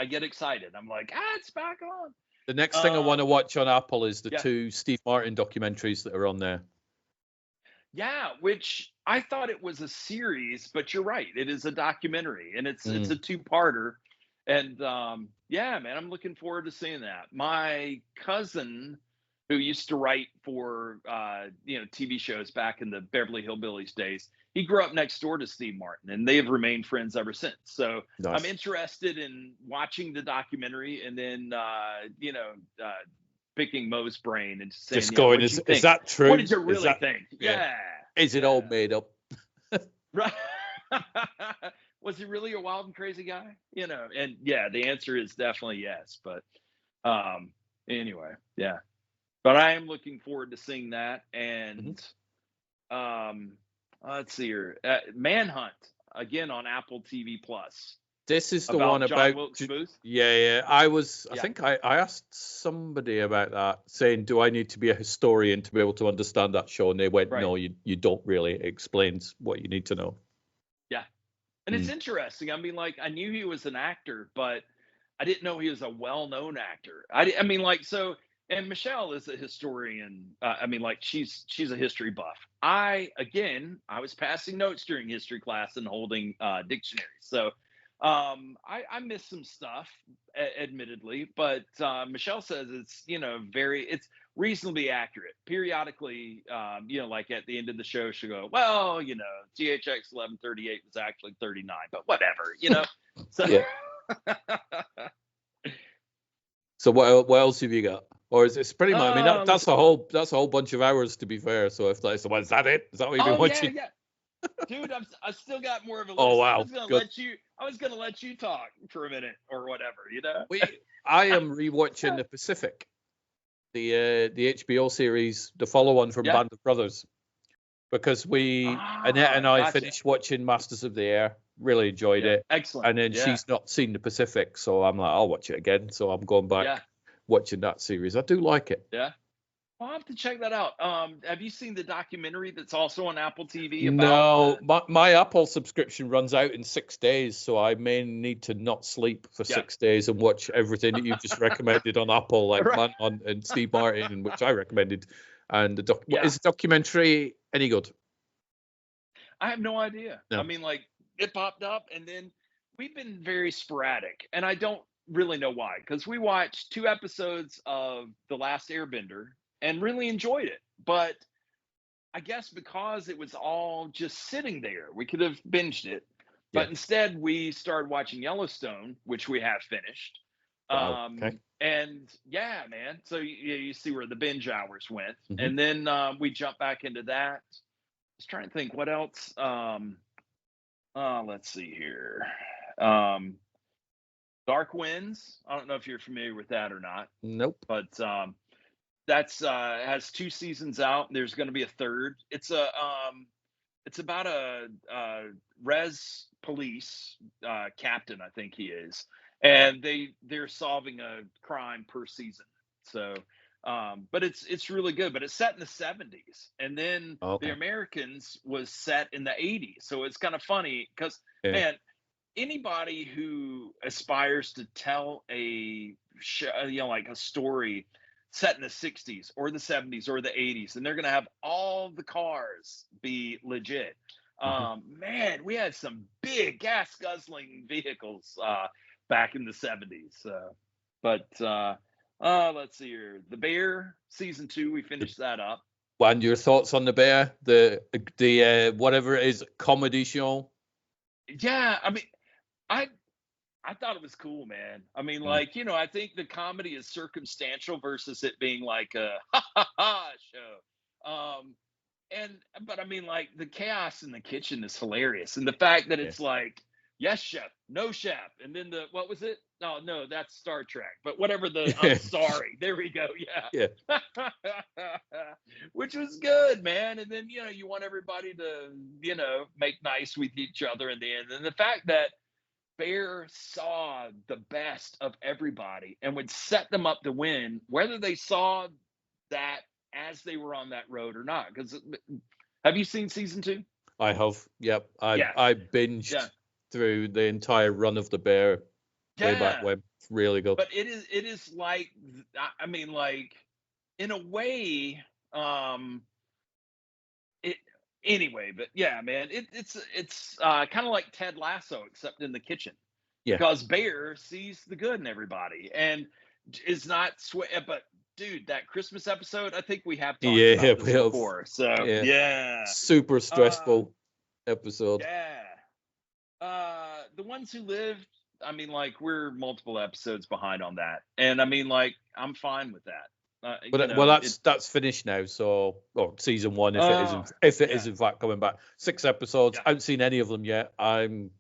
get excited. I'm like, it's back on. The next thing I want to watch on Apple is the 2 Steve Martin documentaries that are on there. Yeah, which I thought it was a series, but you're right. It is a documentary, and it's a 2-parter. And man, I'm looking forward to seeing that. My cousin, who used to write for TV shows back in the Beverly Hillbillies days, he grew up next door to Steve Martin, and they have remained friends ever since. So nice. I'm interested in watching the documentary and then picking Mo's brain and saying, just going, is that true? What did you really think? Yeah. Is it all made up? Right. Was he really a wild and crazy guy? And the answer is definitely yes. But anyway, yeah. But I am looking forward to seeing that. And let's see here. Manhunt, again on Apple TV Plus. This is the one about Wilkes Booth? Yeah. I think I asked somebody about that, saying, do I need to be a historian to be able to understand that show? And they went, no, you don't really. It explains what you need to know. Yeah. And it's interesting. I mean, like, I knew he was an actor, but I didn't know he was a well-known actor. And Michelle is a historian. She's a history buff. I was passing notes during history class and holding dictionaries. So I missed some stuff, admittedly, but Michelle says it's it's reasonably accurate. Periodically, like at the end of the show, she'll go, well, GHX 1138 was actually 39, but whatever, So So what else have you got? Or is it pretty much? I mean, that's a whole bunch of hours, to be fair. So if that's is that it? Is that what you've been watching? Yeah. Dude, I still got more of a list. Oh wow! I was gonna let you talk for a minute or whatever, I am rewatching The Pacific, the HBO series, the follow-on from Band of Brothers, because Annette and I finished watching Masters of the Air. Really enjoyed it. Excellent. And then she's not seen The Pacific, so I'm like, I'll watch it again. So I'm going back watching that series. I do like it. Yeah. I'll have to check that out. Have you seen the documentary that's also on Apple TV? No, my Apple subscription runs out in 6 days, so I may need to not sleep for 6 days and watch everything that you've just recommended on Apple, like Manhunt and Steve Martin, which I recommended. And is the documentary any good? I have no idea. No. I mean, like, it popped up, and then we've been very sporadic, and I don't really know why, because we watched 2 episodes of The Last Airbender and really enjoyed it, but I guess because it was all just sitting there, we could have binged it, Yeah. but instead we started watching Yellowstone, which we have finished. Wow. Okay. And yeah, man. So you see where the binge hours went, Mm-hmm. and then we jumped back into that. I was trying to think what else. Let's see here. Dark Winds. I don't know if you're familiar with that or not, Nope. but that's has 2 seasons out. There's going to be a third. It's about a res police captain, I think he is, and they're solving a crime per season. So, but it's really good. But it's set in the 70s, and then Okay. the Americans was set in the 80s. So it's kind of funny because Yeah. man, anybody who aspires to tell a like a story set in the 60s or the 70s or the 80s, and they're going to have all the cars be legit. Man, we had some big gas guzzling vehicles back in the 70s. But let's see here. The Bear season 2, we finished that up. And your thoughts on The Bear, the whatever it is, comedy show? Yeah, I mean, I thought it was cool, man. I mean, like, I think the comedy is circumstantial versus it being like a ha ha ha show. But I mean, like, the chaos in the kitchen is hilarious, and the fact that it's like, yes, chef, no chef, and then what was it? No, that's Star Trek. But whatever I'm sorry. There we go. Yeah. Which was good, man. And then you want everybody to make nice with each other in the end, and the fact that Bear saw the best of everybody and would set them up to win, whether they saw that as they were on that road or not. Because have you seen season 2? I have. Yep. I binged through the entire run of The Bear way back when. It's really good. But it is like, I mean, like, in a way, anyway, but yeah, man, it's kind of like Ted Lasso, except in the kitchen. Yeah. Because Bear sees the good in everybody and is not but dude, that Christmas episode, I think we have talked about this before. So yeah. Super stressful episode. Yeah. The Ones Who Lived, I mean, like, we're multiple episodes behind on that. And I mean, like, I'm fine with that. But that's finished now. So, season 1, if it is in fact coming back, 6 episodes. I haven't seen any of them yet. I'm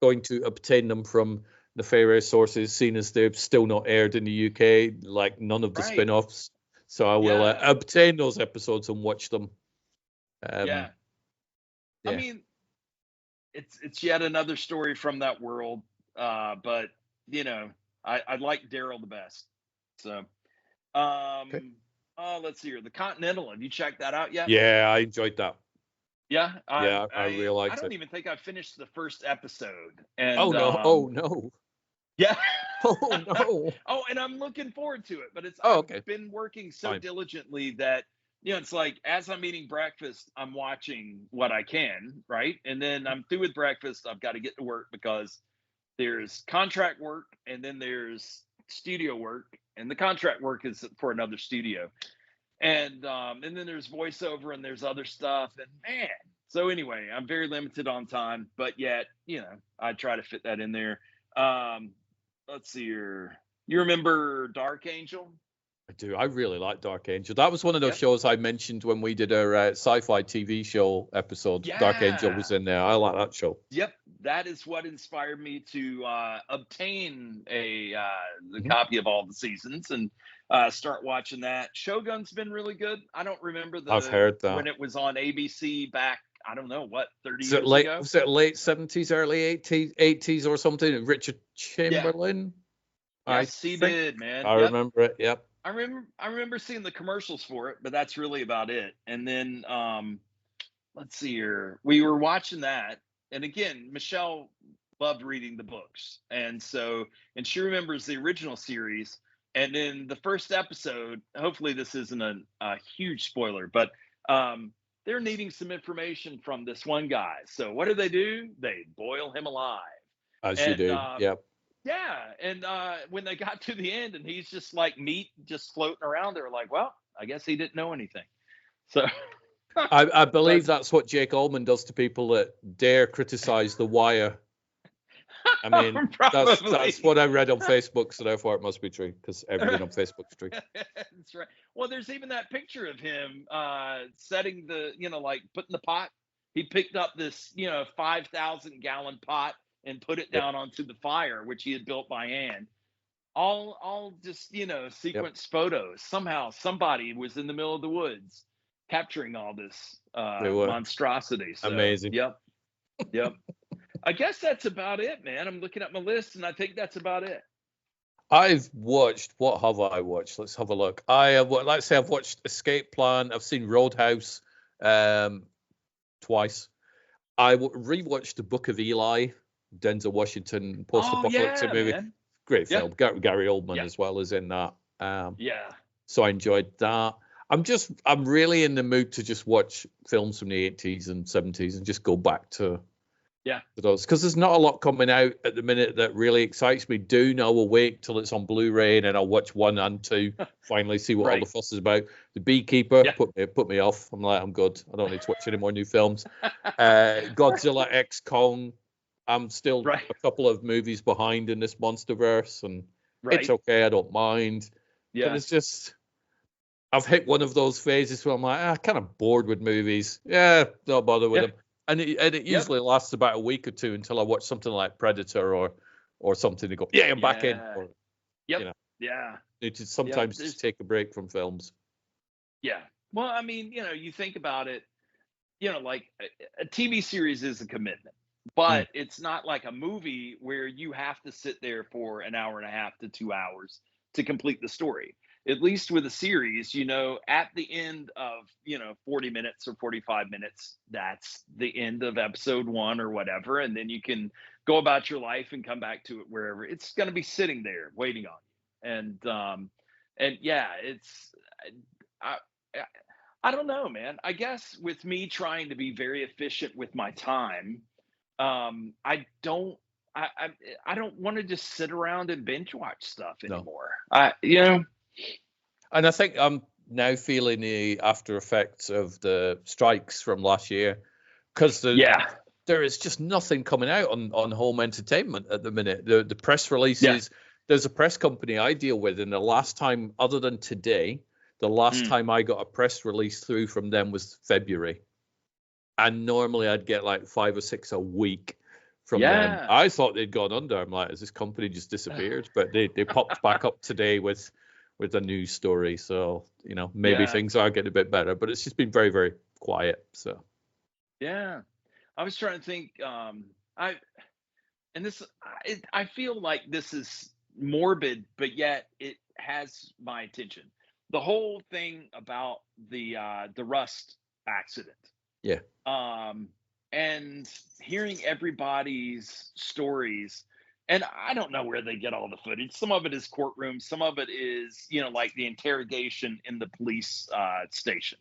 going to obtain them from nefarious sources, seeing as they've still not aired in the UK, like none of the spin-offs. So I will obtain those episodes and watch them. I mean, it's yet another story from that world. But I like Daryl the best. So. Let's see here. The Continental. Have you checked that out yet? Yeah, I enjoyed that. Yeah, I really liked it. I don't even think I finished the first episode. And oh no. Yeah. Oh no. And I'm looking forward to it, but I've been working so diligently that it's like, as I'm eating breakfast, I'm watching what I can, right? And then I'm through with breakfast. I've got to get to work because there's contract work and then there's studio work, and the contract work is for another studio, and then there's voiceover and there's other stuff, and man, so anyway, I'm very limited on time, but yet I try to fit that in there. Let's see here. You remember Dark Angel? I do. I really like Dark Angel. That was one of those shows I mentioned when we did our sci-fi TV show episode. Dark Angel was in there. I like that show. Yep. That is what inspired me to obtain a copy of all the seasons and start watching that. Shogun's been really good. I don't remember I've heard that. when it was on ABC back, I don't know, what, 30 years ago? Was it late 70s, early 80s or something? Richard Chamberlain? Yes, he did, man. I remember it, yep. I remember seeing the commercials for it, but that's really about it. And then let's see here. We were watching that. And again, Michelle loved reading the books. And she remembers the original series. And in the first episode, hopefully this isn't a huge spoiler, but they're needing some information from this one guy. So what do? They boil him alive. As you And do. Yep. yeah, and when they got to the end and he's just like meat just floating around, they were like, well, I guess he didn't know anything. So I believe that's what Jake Allman does to people that dare criticize The Wire. I mean, that's what I read on Facebook, so therefore it must be true, because everything on Facebook's true. That's right. Well, there's even that picture of him setting the, like putting the pot. He picked up this, 5,000-gallon pot and put it down onto the fire, which he had built by hand. All just, sequence photos. Somehow somebody was in the middle of the woods capturing all this monstrosity. So, amazing. Yep. I guess that's about it, man. I'm looking at my list, and I think that's about it. I've watched. What have I watched? Let's have a look. I've watched Escape Plan. I've seen Roadhouse twice. I rewatched The Book of Eli, Denzel Washington post-apocalyptic movie. Man. Great film. Gary Oldman as well is in that. So I enjoyed that. I'm really in the mood to just watch films from the 80s and 70s and just go back to those, because there's not a lot coming out at the minute that really excites me. Dune, I will wait till it's on Blu-ray and then I'll watch 1 and 2, finally see what all the fuss is about. The Beekeeper put me off. I'm like, I'm good. I don't need to watch any more new films. Godzilla X Kong. I'm still a couple of movies behind in this MonsterVerse, and it's okay. I don't mind. Yeah. But it's just, I've hit one of those phases where I'm like, I'm kind of bored with movies. Yeah, don't bother with them. And it usually lasts about a week or two until I watch something like Predator or something to go, I'm back in. Or, need to sometimes just take a break from films. Yeah. Well, I mean, you think about it, like a TV series is a commitment, but it's not like a movie where you have to sit there for an hour and a half to 2 hours to complete the story. At least with a series, at the end of, 40 minutes or 45 minutes, that's the end of episode 1 or whatever. And then you can go about your life and come back to it wherever it's going to be sitting there waiting on you. And I don't know, man. I guess with me trying to be very efficient with my time, I don't want to just sit around and binge watch stuff anymore. And I think I'm now feeling the after effects of the strikes from last year, because there is just nothing coming out on home entertainment at the minute. The press releases, there's a press company I deal with, and the last time, other than today, the last time I got a press release through from them was February. And normally I'd get like 5 or 6 a week from them. I thought they'd gone under. I'm like, has this company just disappeared? But they popped back up today with a news story. So, maybe things are getting a bit better, but it's just been very, very quiet. So, I was trying to think, I feel like this is morbid, but yet it has my attention. The whole thing about the Rust accident. Yeah. And hearing everybody's stories, and I don't know where they get all the footage. Some of it is courtroom. Some of it is, like the interrogation in the police station.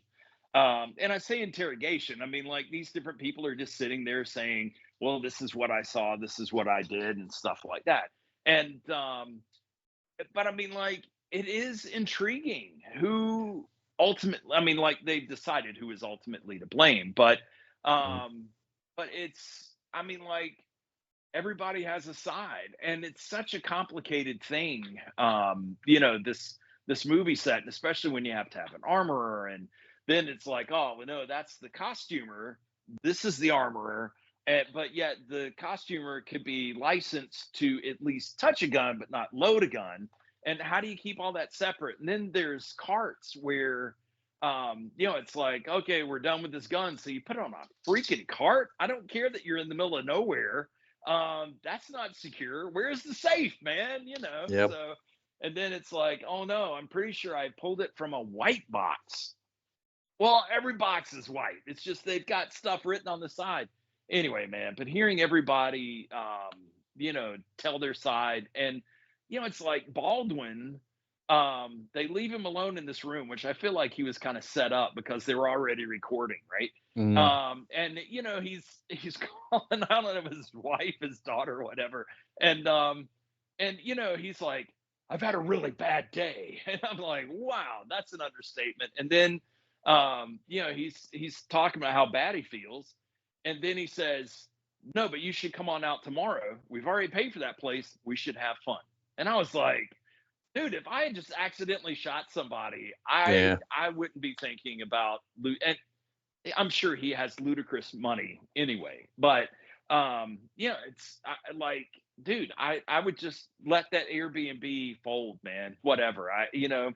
And I say interrogation, I mean, like, these different people are just sitting there saying, well, this is what I saw, this is what I did, and stuff like that. And, but I mean, like, it is intriguing who ultimately, I mean, like, they've decided who is ultimately to blame, but it's, I mean, like, everybody has a side, and it's such a complicated thing. This movie set, and especially when you have to have an armorer, and then it's like, oh, well, no, that's the costumer. This is the armorer. But yet the costumer could be licensed to at least touch a gun, but not load a gun. And how do you keep all that separate? And then there's carts where, it's like, okay, we're done with this gun. So you put it on a freaking cart. I don't care that you're in the middle of nowhere. That's not secure. Where's the safe, man? Yep. So, and then it's like, oh no, I'm pretty sure I pulled it from a white box. Well, every box is white. It's just they've got stuff written on the side. Anyway, man, but hearing everybody, tell their side, and it's like Baldwin they leave him alone in this room, which I feel like he was kind of set up because they were already recording, right? Mm. And he's calling, I don't know, his wife, his daughter, or whatever, and he's like, I've had a really bad day, and I'm like, wow, that's an understatement. And then he's talking about how bad he feels, and then he says, no, but you should come on out tomorrow. We've already paid for that place. We should have fun. And I was like, dude, if I had just accidentally shot somebody, Yeah. I wouldn't be thinking about and I'm sure he has ludicrous money anyway, but it's like, dude, I would just let that Airbnb fold, man. Whatever, Yeah.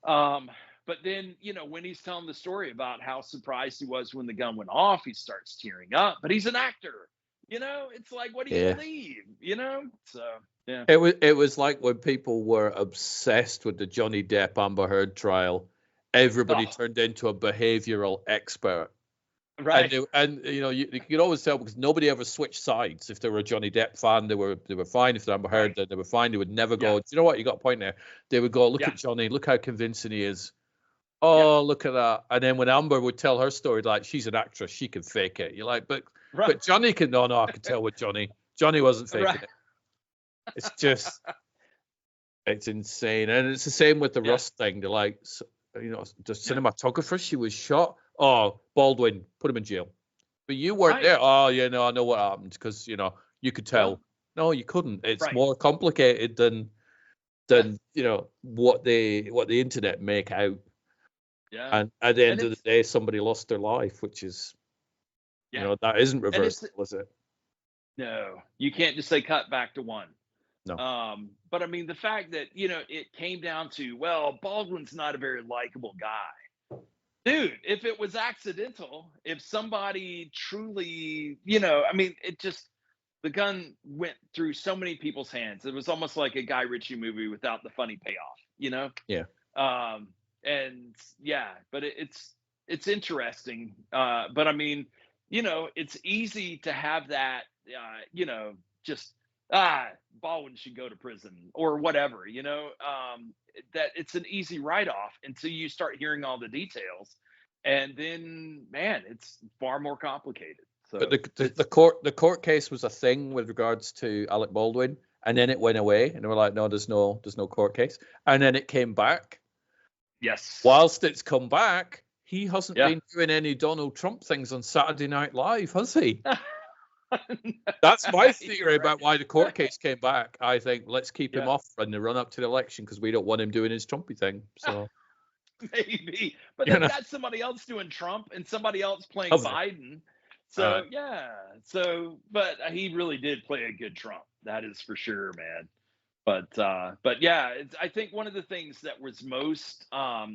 um, but then, when he's telling the story about how surprised he was when the gun went off, he starts tearing up. But he's an actor, it's like, what do you Yeah. believe, So yeah. It was like when people were obsessed with the Johnny Depp Amber Heard trial, everybody Oh, turned into a behavioral expert. right. You could always tell because nobody ever switched sides. If they were a Johnny Depp fan, they were fine. If they're Amber Heard, Right. they were fine. They would never go, Yeah. do you know what? You got a point there. They would go, look Yeah. at Johnny, look how convincing he is. Yeah. Oh, look at that. And then when Amber would tell her story, like, she's an actress, she can fake it. You're like, but Right. Johnny can, no, I could tell with Johnny. Johnny wasn't faking Right. it. It's just, it's insane. And it's the same with the Yeah. Rust thing. They're like, the cinematographer, she was shot. Oh, Baldwin, put him in jail. But you weren't Right. there. Oh, I know what happened because, you could tell. Well, No, you couldn't. It's right. more complicated than Yes. what the internet make out. Yeah. And at the And end of the day, somebody lost their life, which is, yeah. that isn't And reversible, is it? no, you can't just say cut back to one. No. But I mean, the fact that, it came down to, well, Baldwin's not a very likable guy. Dude, if it was accidental, if somebody truly, I mean, the gun went through so many people's hands. It was almost like a Guy Ritchie movie without the funny payoff, Yeah. And yeah, but it's interesting. But I mean, it's easy to have that, just Baldwin should go to prison or whatever, that it's an easy write-off until you start hearing all the details, and then man, it's far more complicated. So But the court case was a thing with regards to Alec Baldwin, and then it went away, and they were like, no, there's no court case, and then it came back. yes, Whilst it's come back, he hasn't yeah. been doing any Donald Trump things on Saturday Night Live, has he? That's my theory about why the court case came back. I think let's keep him off in the run up to the election because we don't want him doing his Trumpy thing. So maybe, but they've got somebody else doing Trump and somebody else playing Biden. So but he really did play a good Trump. That is for sure, man. But yeah, I think one of the things that was most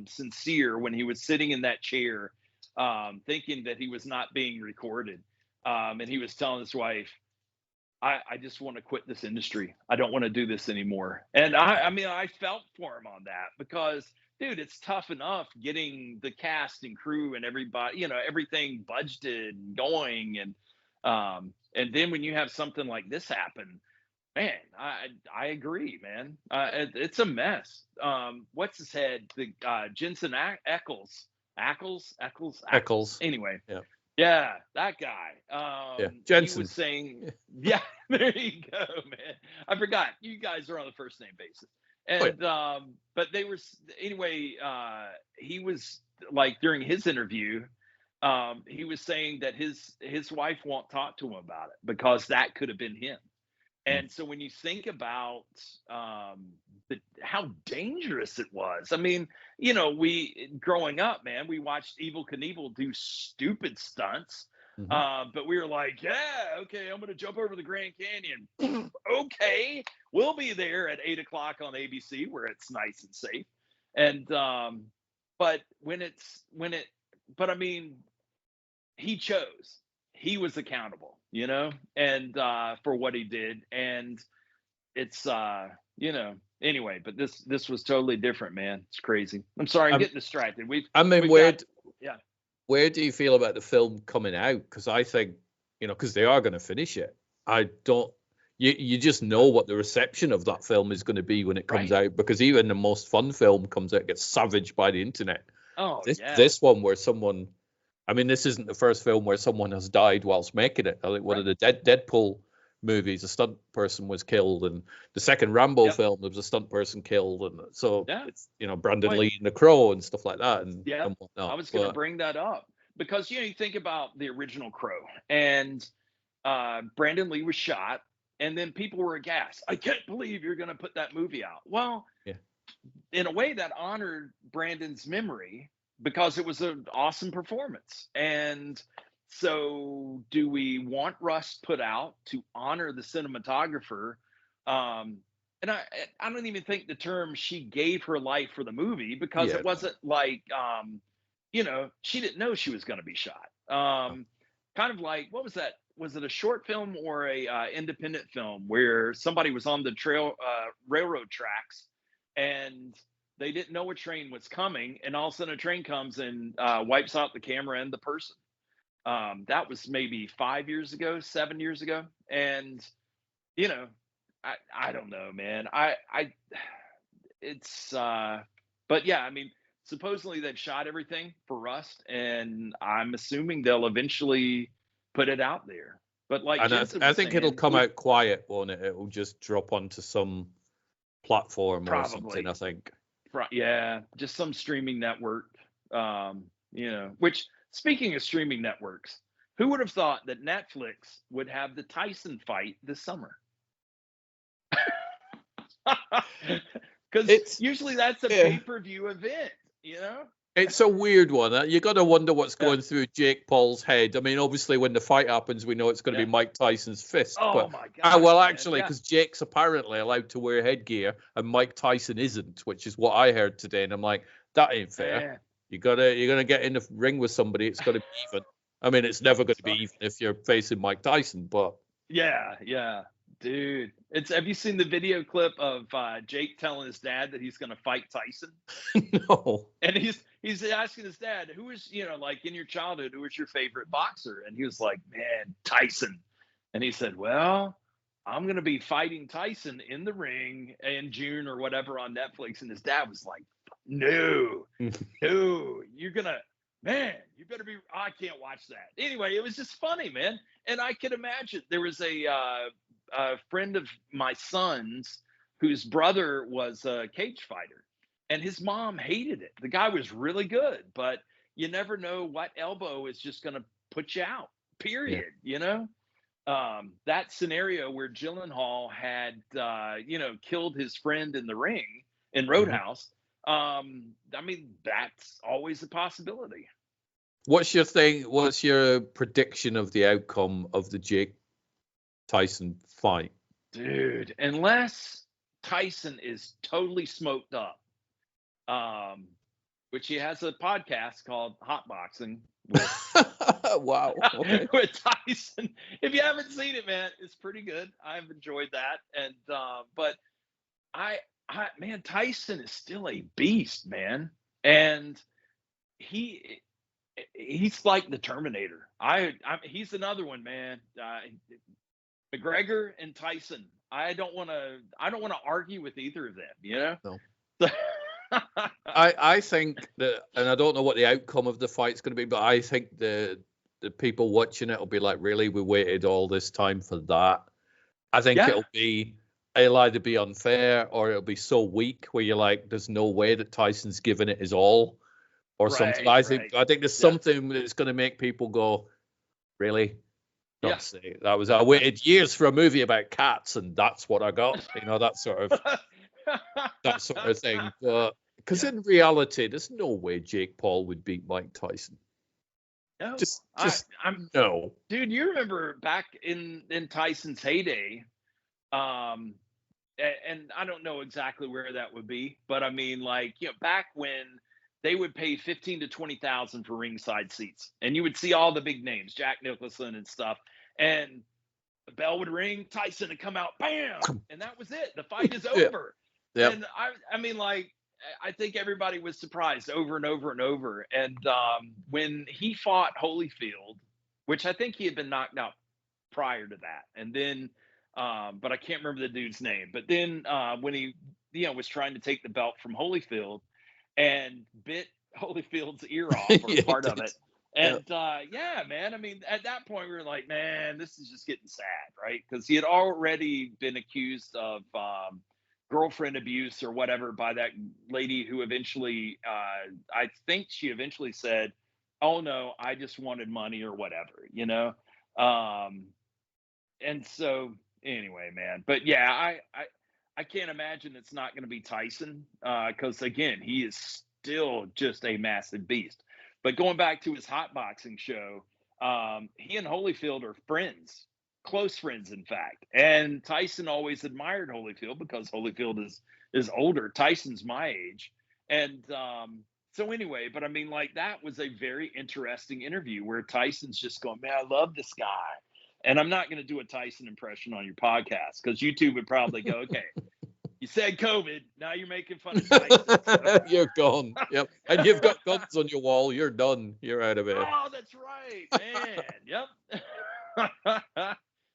sincere when he was sitting in that chair, thinking that he was not being recorded, and he was telling his wife, I just want to quit this industry. I don't want to do this anymore. And I mean, I felt for him on that because, dude, it's tough enough getting the cast and crew and everybody, everything budgeted and going. And then when you have something like this happen, man, I agree, man. It's a mess. What's his head? The Jensen Ackles. Anyway, yeah, that guy. Jensen. He was saying, yeah, there you go, man. I forgot. You guys are on the first name basis. And but they were anyway. He was like during his interview. He was saying that his wife won't talk to him about it because that could have been him. And so when you think about how dangerous it was, I mean, we growing up, man, we watched Evel Knievel do stupid stunts, but we were like, yeah, okay, I'm going to jump over the Grand Canyon. Okay, we'll be there at 8:00 on ABC where it's nice and safe. And but I mean, he chose. He was accountable, and for what he did. And it's anyway, but this was totally different, man. It's crazy. I'm sorry, I'm getting distracted. Where do you feel about the film coming out? Because I think, because they are going to finish it. I don't, you just know what the reception of that film is going to be when it comes out, because even the most fun film comes out, gets savaged by the internet. Oh, This one where someone, I mean, this isn't the first film where someone has died whilst making it. I think one of the Deadpool movies, a stunt person was killed, and the second Rambo film, there was a stunt person killed, and so it's, you know, Brandon Lee and the Crow and stuff like that, and whatnot. I was going to bring that up because, you know, you think about the original Crow, and Brandon Lee was shot, and then people were aghast. I can't believe you're going to put that movie out. Well, in a way that honored Brandon's memory because it was an awesome performance. And so do we want Rust put out to honor the cinematographer? And I don't even think the term she gave her life for the movie, because it wasn't like, you know, she didn't know she was going to be shot. Kind of like, what was that? Was it a short film or a independent film where somebody was on the railroad tracks and they didn't know a train was coming, and all of a sudden a train comes and wipes out the camera and the person. That was maybe 7 years ago. And, you know, I don't know, man. But yeah, I mean, supposedly they've shot everything for Rust, and I'm assuming they'll eventually put it out there. But like, I think it'll come out quiet, won't it? It'll just drop onto some platform or something, I think. Yeah, just some streaming network. You know, which, speaking of streaming networks, who would have thought that Netflix would have the Tyson fight this summer? Because usually that's a pay-per-view event, you know? It's a weird one. You got to wonder what's going through Jake Paul's head. I mean, obviously, when the fight happens, we know it's going to be Mike Tyson's fist. Oh, my God. Well, actually, because Jake's apparently allowed to wear headgear and Mike Tyson isn't, which is what I heard today. And I'm like, that ain't fair. You're gonna get in the ring with somebody. It's got to be even. I mean, it's never going to be even if you're facing Mike Tyson, but yeah, dude. Have you seen the video clip of Jake telling his dad that he's going to fight Tyson? No. And he's asking his dad, who is, you know, like, in your childhood, who was your favorite boxer? And he was like, man, Tyson. And he said, well, I'm going to be fighting Tyson in the ring in June or whatever on Netflix. And his dad was like, no, you're going to, man, you better be, I can't watch that. Anyway, it was just funny, man. And I could imagine there was a friend of my son's whose brother was a cage fighter, and his mom hated it. The guy was really good, but you never know what elbow is just going to put you out, period. You know, that scenario where Gyllenhaal had, you know, killed his friend in the ring in Roadhouse. I mean, that's always a possibility. What's your thing? What's your prediction of the outcome of the Jake Tyson fight? Dude, unless Tyson is totally smoked up, which he has a podcast called Hot Boxing with, wow, okay. with Tyson. If you haven't seen it, man, it's pretty good. I've enjoyed that. And but man, Tyson is still a beast, man. And he's like the Terminator. He's another one, man. McGregor and Tyson. I don't want to argue with either of them, you know? No. I think that, and I don't know what the outcome of the fight's going to be, but I think the people watching it will be like, really, we waited all this time for that. I think it'll either be unfair or it'll be so weak where you're like, there's no way that Tyson's given it his all or something. I think there's something that's going to make people go, really? I waited years for a movie about cats, and that's what I got. You know, that sort of thing. Because in reality, there's no way Jake Paul would beat Mike Tyson. No, no. Dude, you remember back in Tyson's heyday, and I don't know exactly where that would be, but I mean, like, you know, back when they would pay $15,000 to $20,000 for ringside seats, and you would see all the big names, Jack Nicholson and stuff, and the bell would ring, Tyson would come out, bam, and that was it. The fight is over. Yep. And I mean, like, I think everybody was surprised over and over and over. And when he fought Holyfield, which I think he had been knocked out prior to that, and then but I can't remember the dude's name. But then when he, was trying to take the belt from Holyfield and bit Holyfield's ear off or Yeah, part he of did. it. And yeah, man, I mean, at that point we were like, man, this is just getting sad, right? Because he had already been accused of girlfriend abuse or whatever by that lady who eventually, I think she eventually said, oh no, I just wanted money or whatever, and so anyway, man, but yeah, I can't imagine it's not going to be Tyson, because again, he is still just a massive beast. But going back to his hot boxing show, he and Holyfield are friends, close friends, in fact. And Tyson always admired Holyfield because Holyfield is older. Tyson's my age, and so anyway, but I mean, like, that was a very interesting interview where Tyson's just going, man, I love this guy. And I'm not going to do a Tyson impression on your podcast because YouTube would probably go, okay, you said COVID, now you're making fun of Tyson. So. You're gone. Yep. And you've got guns on your wall. You're done. You're out of here. Oh, that's right, man. Yep.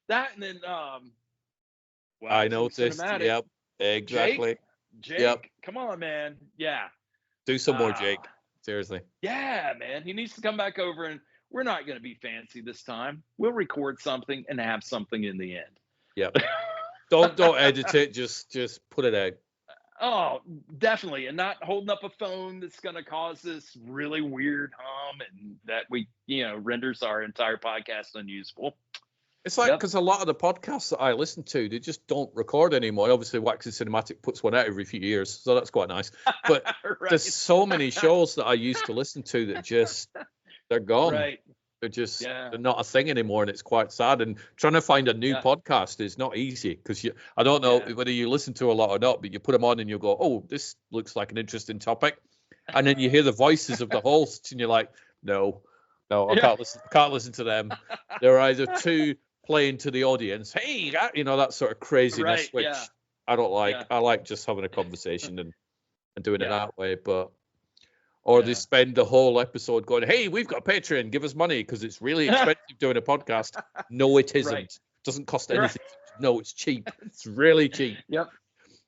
That and then I noticed. cinematic. Yep. Exactly. Jake, Yep. come on, man. Yeah. Do some more, Jake. Seriously. Yeah, man. He needs to come back over, and we're not going to be fancy this time. We'll record something and have something in the end. Yep. Don't edit it. Just put it out. Oh, definitely. And not holding up a phone that's going to cause this really weird hum and that renders our entire podcast unusable. It's like, because a lot of the podcasts that I listen to, they just don't record anymore. Obviously, Waxing Cinematic puts one out every few years, so that's quite nice. But right. There's so many shows that I used to listen to that just, they're gone. Right. They're just, they're not a thing anymore, and it's quite sad. And trying to find a new podcast is not easy, because I don't know whether you listen to a lot or not, but you put them on and you go, oh, this looks like an interesting topic. And then you hear the voices of the hosts and you're like, no, I can't listen to them. They're either too playing to the audience, hey, that sort of craziness, which I don't like. I like just having a conversation and doing it that way. But they spend the whole episode going, hey, we've got a Patreon, give us money because it's really expensive doing a podcast. No, it isn't. It doesn't cost anything. No, it's cheap. It's really cheap. Yep.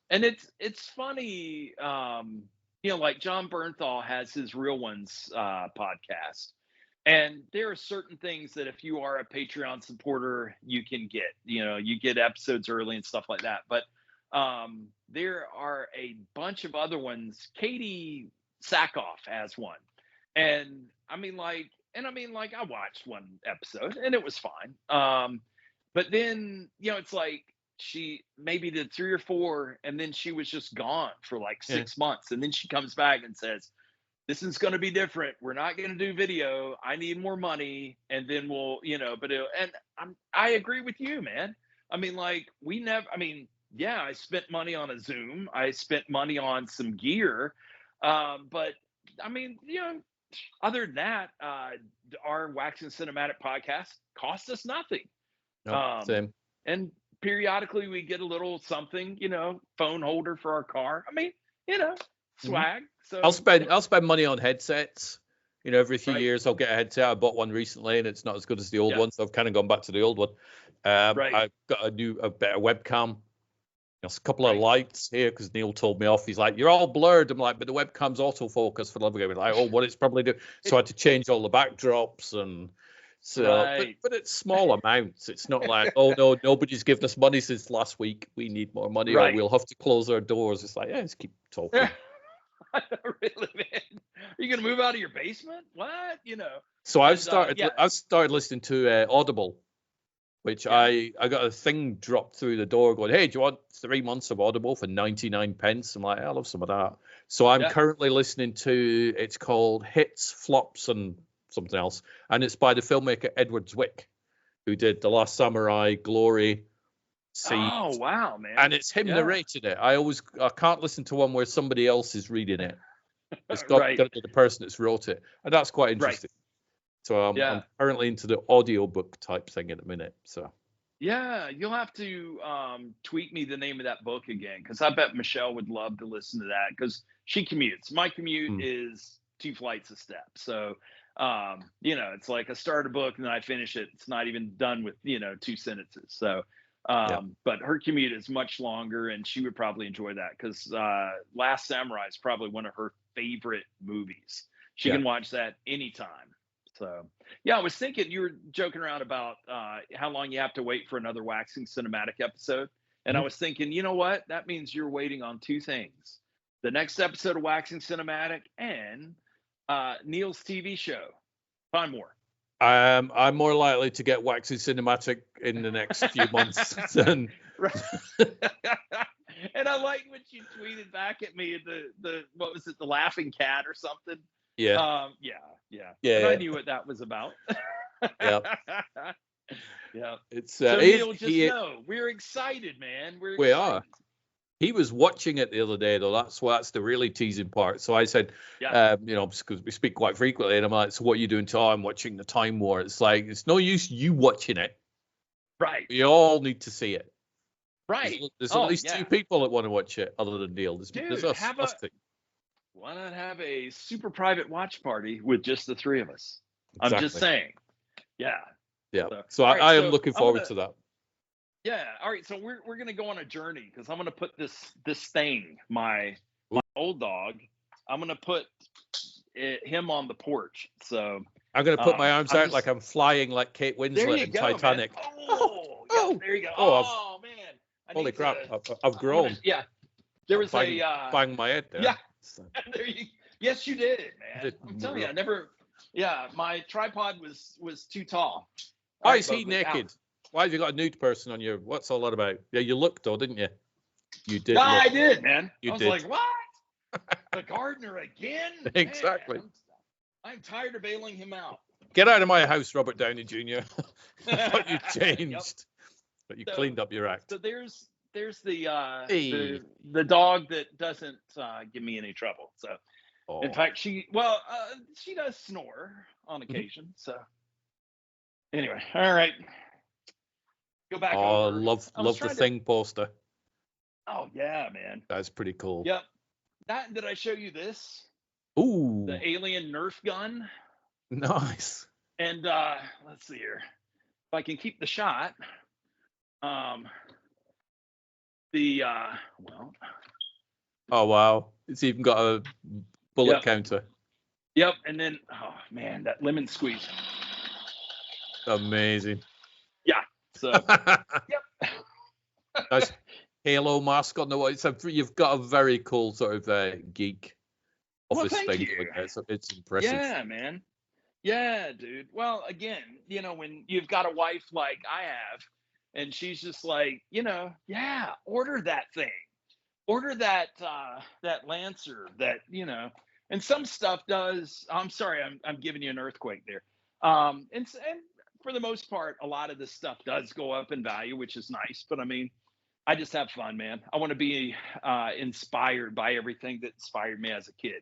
And it's funny, like John Bernthal has his Real Ones podcast. And there are certain things that if you are a Patreon supporter, you can get. You get episodes early and stuff like that. But there are a bunch of other ones. Katie Sackhoff has one. And I watched one episode and it was fine. But then, it's like she maybe did 3 or 4 and then she was just gone for like 6 months. And then she comes back and says, this is going to be different. We're not going to do video. I need more money. And then we'll, I agree with you, man. I spent money on a Zoom. I spent money on some gear. But other than that, our Waxing Cinematic podcast cost us nothing. Same. And periodically we get a little something, phone holder for our car. Swag. So I'll spend money on headsets. Every few years I'll get a headset. I bought one recently and it's not as good as the old one, so I've kind of gone back to the old one. I've got a better webcam. A couple of lights here because Neil told me off. He's like, you're all blurred. I'm like, but the webcam's autofocus for the love of God. Like, oh, what it's probably doing. So I had to change all the backdrops and so, but it's small amounts. It's not like, oh no, nobody's given us money since last week. We need more money, or we'll have to close our doors. It's like, just keep talking. Really, man? Are you gonna move out of your basement? What? So I've started listening to Audible, which I got a thing dropped through the door going, hey, do you want 3 months of Audible for 99 pence? I'm like, I love some of that. So I'm currently listening to, it's called Hits, Flops, and something else. And it's by the filmmaker Edward Zwick, who did The Last Samurai, Glory, Seed. Oh, wow, man. And it's him narrating it. I can't listen to one where somebody else is reading it. It's got to be the person that's wrote it. And that's quite interesting. So I'm currently into the audiobook type thing at the minute. So you'll have to tweet me the name of that book again, because I bet Michelle would love to listen to that because she commutes. My commute is 2 flights of steps. So it's like I start a book and then I finish it. It's not even done with 2 sentences. So But her commute is much longer, and she would probably enjoy that because Last Samurai is probably one of her favorite movies. She can watch that anytime. So, yeah, I was thinking you were joking around about how long you have to wait for another Waxing Cinematic episode. And I was thinking, you know what? That means you're waiting on two things. The next episode of Waxing Cinematic and Neil's TV show. Find more. I'm more likely to get Waxing Cinematic in the next few months than. And I like when you tweeted back at me the what was it, the laughing cat or something. Yeah. I knew what that was about. Yeah. Yeah. It's so Neil, just know we're excited, man. We are. He was watching it the other day, though. That's the really teasing part. So I said, because we speak quite frequently, and I'm like, so what are you doing? Oh, I'm watching the Time War. It's like, it's no use you watching it. Right. We all need to see it. Right. There's at least two people that want to watch it, other than Neil. There's us. Why not have a super private watch party with just the three of us? Exactly. I'm just saying. Yeah. Yeah. So I am looking forward to that. Yeah. All right. So we're gonna go on a journey because I'm gonna put this thing, my old dog. I'm gonna put him on the porch. So I'm gonna put my arms out like I'm flying, like Kate Winslet in Titanic. Man. Oh, there you go. Oh man. Holy crap! I've grown. There was bang my head there. Yeah. Yes, you did, man. I'm telling you, I never. Yeah, my tripod was too tall. Why is he naked? Why have you got a nude person on your? What's all that about? Yeah, you looked though, didn't you? You did. I did, man. I was like, what? The gardener again? Exactly. Man, I'm tired of bailing him out. Get out of my house, Robert Downey Jr. I thought you changed, but you cleaned up your act. So there's the dog that doesn't give me any trouble. So, in fact, she does snore on occasion. So, anyway, all right. Go back. Oh, love the Thing poster. Oh yeah, man. That's pretty cool. Yep. Did I show you this? Ooh. The alien Nerf gun. Nice. And let's see here. If I can keep the shot. Oh wow. It's even got a bullet counter. Yep. And then man, that lemon squeeze. Amazing. Yeah. So yep. Nice Halo mask on the wall. You've got a very cool sort of geek office thing. It's impressive. Yeah, man. Yeah, dude. Well, again, when you've got a wife like I have, and she's just like, order that thing, order that Lancer, that and some stuff does. I'm sorry, I'm giving you an earthquake there. And for the most part, a lot of this stuff does go up in value, which is nice. But I mean, I just have fun, man. I want to be inspired by everything that inspired me as a kid.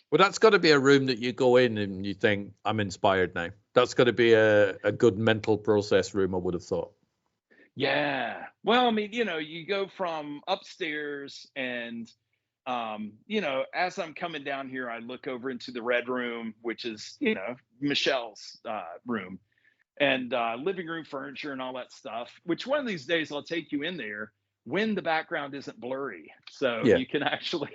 Well, that's got to be a room that you go in and you think, I'm inspired now. That's got to be a good mental process room, I would have thought. Yeah. Well, I mean, you go from upstairs and, as I'm coming down here, I look over into the red room, which is, Michelle's room, and living room furniture and all that stuff, which one of these days I'll take you in there when the background isn't blurry. So you can actually,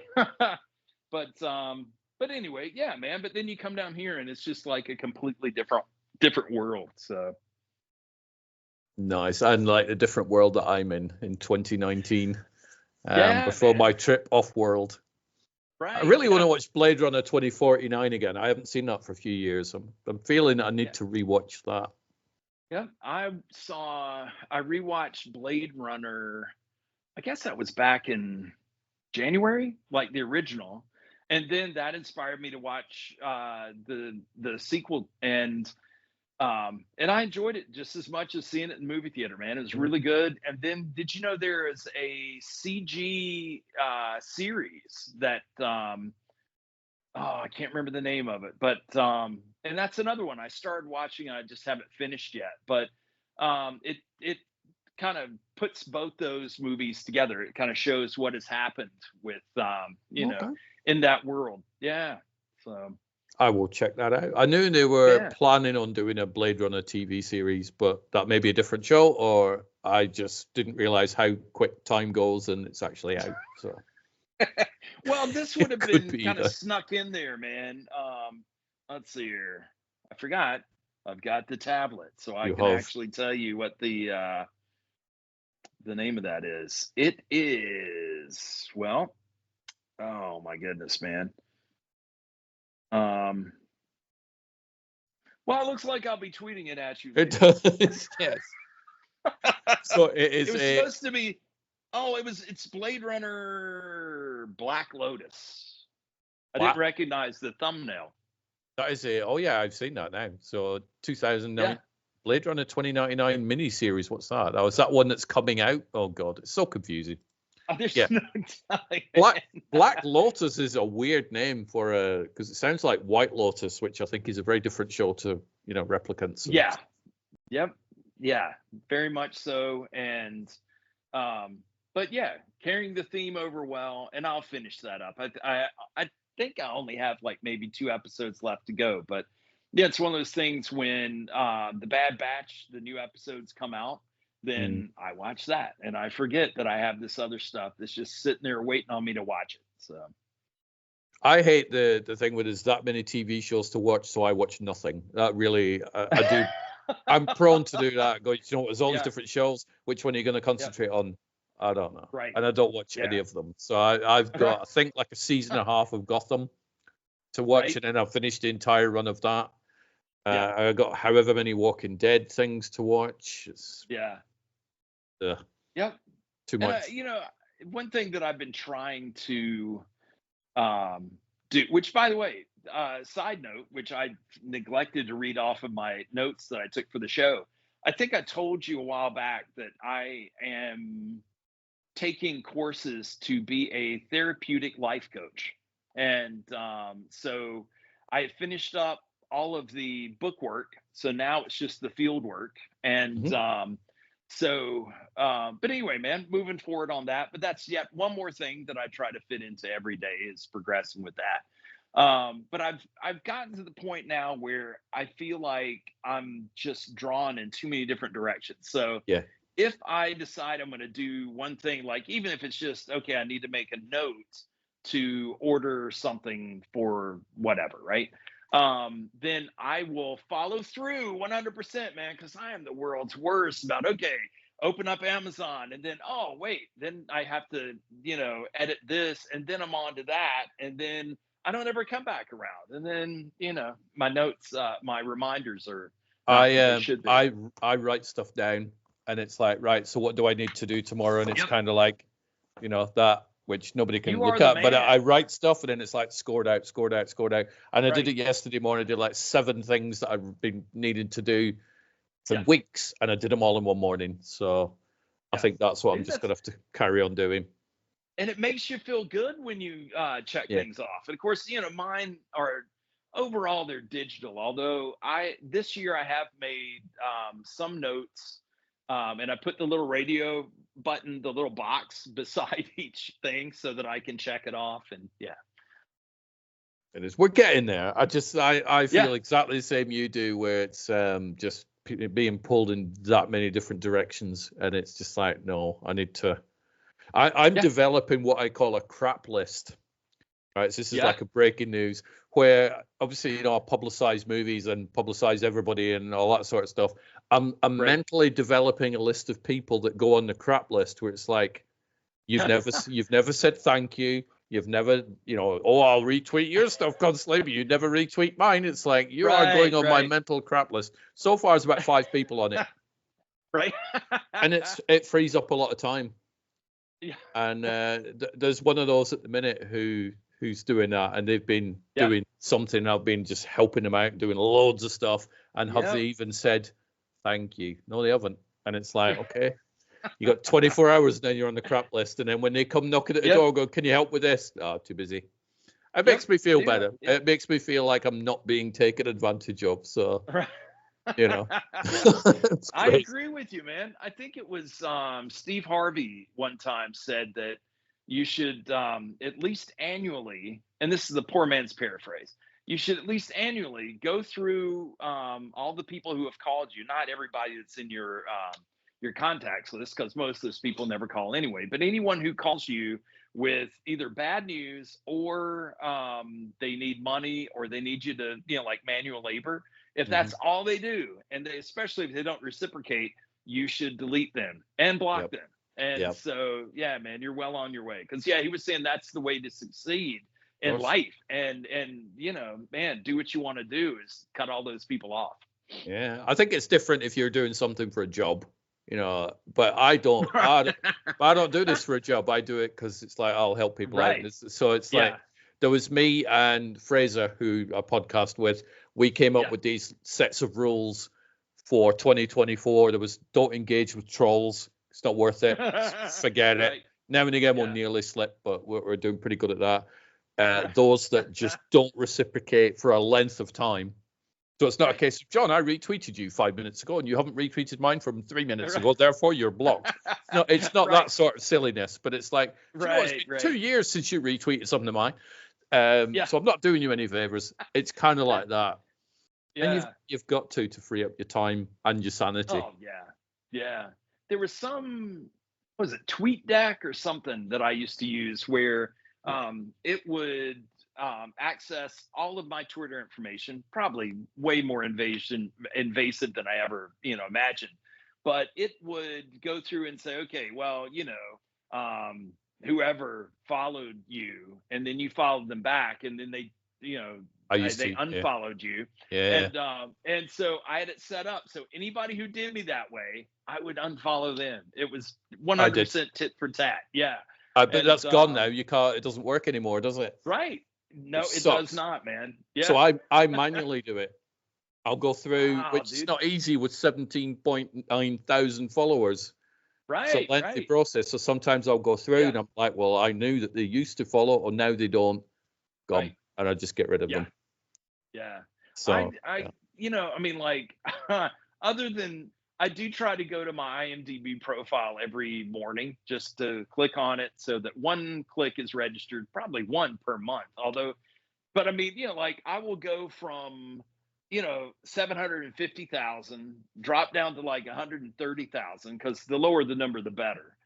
but anyway, yeah, man. But then you come down here and it's just like a completely different world. So nice. And like a different world that I'm in 2019 before my trip off world. Right. I really want to watch Blade Runner 2049 again. I haven't seen that for a few years. I'm feeling I need to rewatch that. Yeah, I rewatched Blade Runner. I guess that was back in January, like the original, and then that inspired me to watch the sequel, and I enjoyed it just as much as seeing it in the movie theater. Man, it was really good. And then, did you know there is a CG series that I can't remember the name of it, but and that's another one I started watching. I just haven't finished yet, but it kind of puts both those movies together. It kind of shows what has happened with in that world. Yeah, so I will check that out. I knew they were planning on doing a Blade Runner TV series, but that may be a different show, or I just didn't realize how quick time goes, and it's actually out. So. Well, this would have been kind of snuck in there, man. Let's see here. I forgot. I've got the tablet, so I can actually tell you what the name of that is. It is, well, oh my goodness, man. Well, it looks like I'll be tweeting it at you later. It does, yes. So it was supposed to be. Oh, it's Blade Runner Black Lotus. I didn't recognize the thumbnail. That is it. Oh yeah, I've seen that now. So 2009 Blade Runner 2099 miniseries. What's that? Oh, is that one that's coming out? Oh god, it's so confusing. Oh, there's no time. Black Lotus is a weird name for because it sounds like White Lotus, which I think is a very different show to Replicants. Yeah. Yep. Yeah. Very much so. And but yeah, carrying the theme over well, and I'll finish that up. I think I only have like maybe 2 episodes left to go, but yeah, it's one of those things when the Bad Batch, the new episodes come out, then I watch that, and I forget that I have this other stuff that's just sitting there waiting on me to watch it. So I hate the thing where there's that many TV shows to watch, so I watch nothing. That really, I do. I'm prone to do that. Go, there's all these different shows. Which one are you going to concentrate on? I don't know. Right. And I don't watch any of them. So I've got, I think, like a season and a half of Gotham to watch, and then I've finished the entire run of that. I got however many Walking Dead things to watch. It's, too much. One thing that I've been trying to do, which, by the way, side note, which I neglected to read off of my notes that I took for the show. I think I told you a while back that I am taking courses to be a therapeutic life coach. And so I finished up all of the book work. So now it's just the field work. And but anyway, man, moving forward on that. But that's yet one more thing that I try to fit into every day is progressing with that. But I've gotten to the point now where I feel like I'm just drawn in too many different directions. So if I decide I'm going to do one thing, like even if it's just, okay, I need to make a note to order something for whatever, right? Then I will follow through 100%, man, because I am the world's worst about, okay, open up Amazon and then, oh, wait, then I have to, edit this and then I'm on to that. And then I don't ever come back around. And then, my notes, my reminders are. I write stuff down and it's like, right, so what do I need to do tomorrow? And it's kind of like, that, which nobody can look at, but I write stuff and then it's like scored out. And I did it yesterday morning. I did like 7 things that I've been needing to do for weeks, and I did them all in one morning. So I think that's what I'm just going to have to carry on doing. And it makes you feel good when you check things off. And of course, mine are overall, they're digital. Although this year I have made some notes, and I put the little radio button, the little box beside each thing so that I can check it off. And it is. We're getting there. I feel exactly the same you do, where it's just being pulled in that many different directions, and it's just like, no, I need to. I'm developing what I call a crap list. Right, so this is like a breaking news where obviously I publicize movies and publicize everybody and all that sort of stuff. I'm mentally developing a list of people that go on the crap list where it's like you've never said thank you. You've never, I'll retweet your stuff constantly, but you never retweet mine. It's like you are going on my mental crap list. So far, it's about 5 people on it. Right. And it frees up a lot of time. Yeah. And there's one of those at the minute who's doing that, and they've been doing something. I've been just helping them out, doing loads of stuff, and have they even said thank you? No, they haven't. And it's like, okay, you got 24 hours, and then you're on the crap list, and then when they come knocking at the door, go, can you help with this? Oh, too busy. It makes me feel better. It makes me feel like I'm not being taken advantage of. So. I agree with you, man. I think it was Steve Harvey one time said that you should at least annually, and this is the poor man's paraphrase, you should at least annually go through all the people who have called you, not everybody that's in your your contacts list, because most of those people never call anyway. But anyone who calls you with either bad news or they need money or they need you to, like manual labor, if that's all they do, and especially if they don't reciprocate, you should delete them and block them. And so, yeah, man, you're well on your way. Because, yeah, he was saying that's the way to succeed in life. And man, do what you want to do is cut all those people off. Yeah, I think it's different if you're doing something for a job, but I don't do this for a job. I do it because it's like, I'll help people out. So it's like, there was me and Fraser, who I podcast with. We came up with these sets of rules for 2024. There was, don't engage with trolls. It's not worth it. Forget it. Now and again, we'll nearly slip, but we're doing pretty good at that. Those that just don't reciprocate for a length of time. So it's not a case of, John, I retweeted you 5 minutes ago and you haven't retweeted mine from 3 minutes ago, therefore you're blocked. No, it's not that sort of silliness, but it's like, it's been 2 years since you retweeted something of mine. So I'm not doing you any favors. It's kind of like that. And you've got to free up your time and your sanity. Oh, yeah. There was was it TweetDeck or something that I used to use where it would access all of my Twitter information, probably way more invasive than I ever, imagined. But it would go through and say, okay, well, whoever followed you, and then you followed them back, and then they, they unfollowed you. And so I had it set up so anybody who did me that way, I would unfollow them. It was 100% tit for tat. But that's gone now. You can't. It doesn't work anymore, does it? Right. No, it does not, man. So I manually do it. I'll go through, which is not easy with 17.9 thousand followers. Right. It's a lengthy process. So sometimes I'll go through and I'm like, well, I knew that they used to follow, or now they don't. Gone, and I just get rid of them. Yeah. So other than, I do try to go to my IMDb profile every morning just to click on it so that one click is registered, probably one per month. But I will go from, 750,000, drop down to like 130,000, because the lower the number, the better.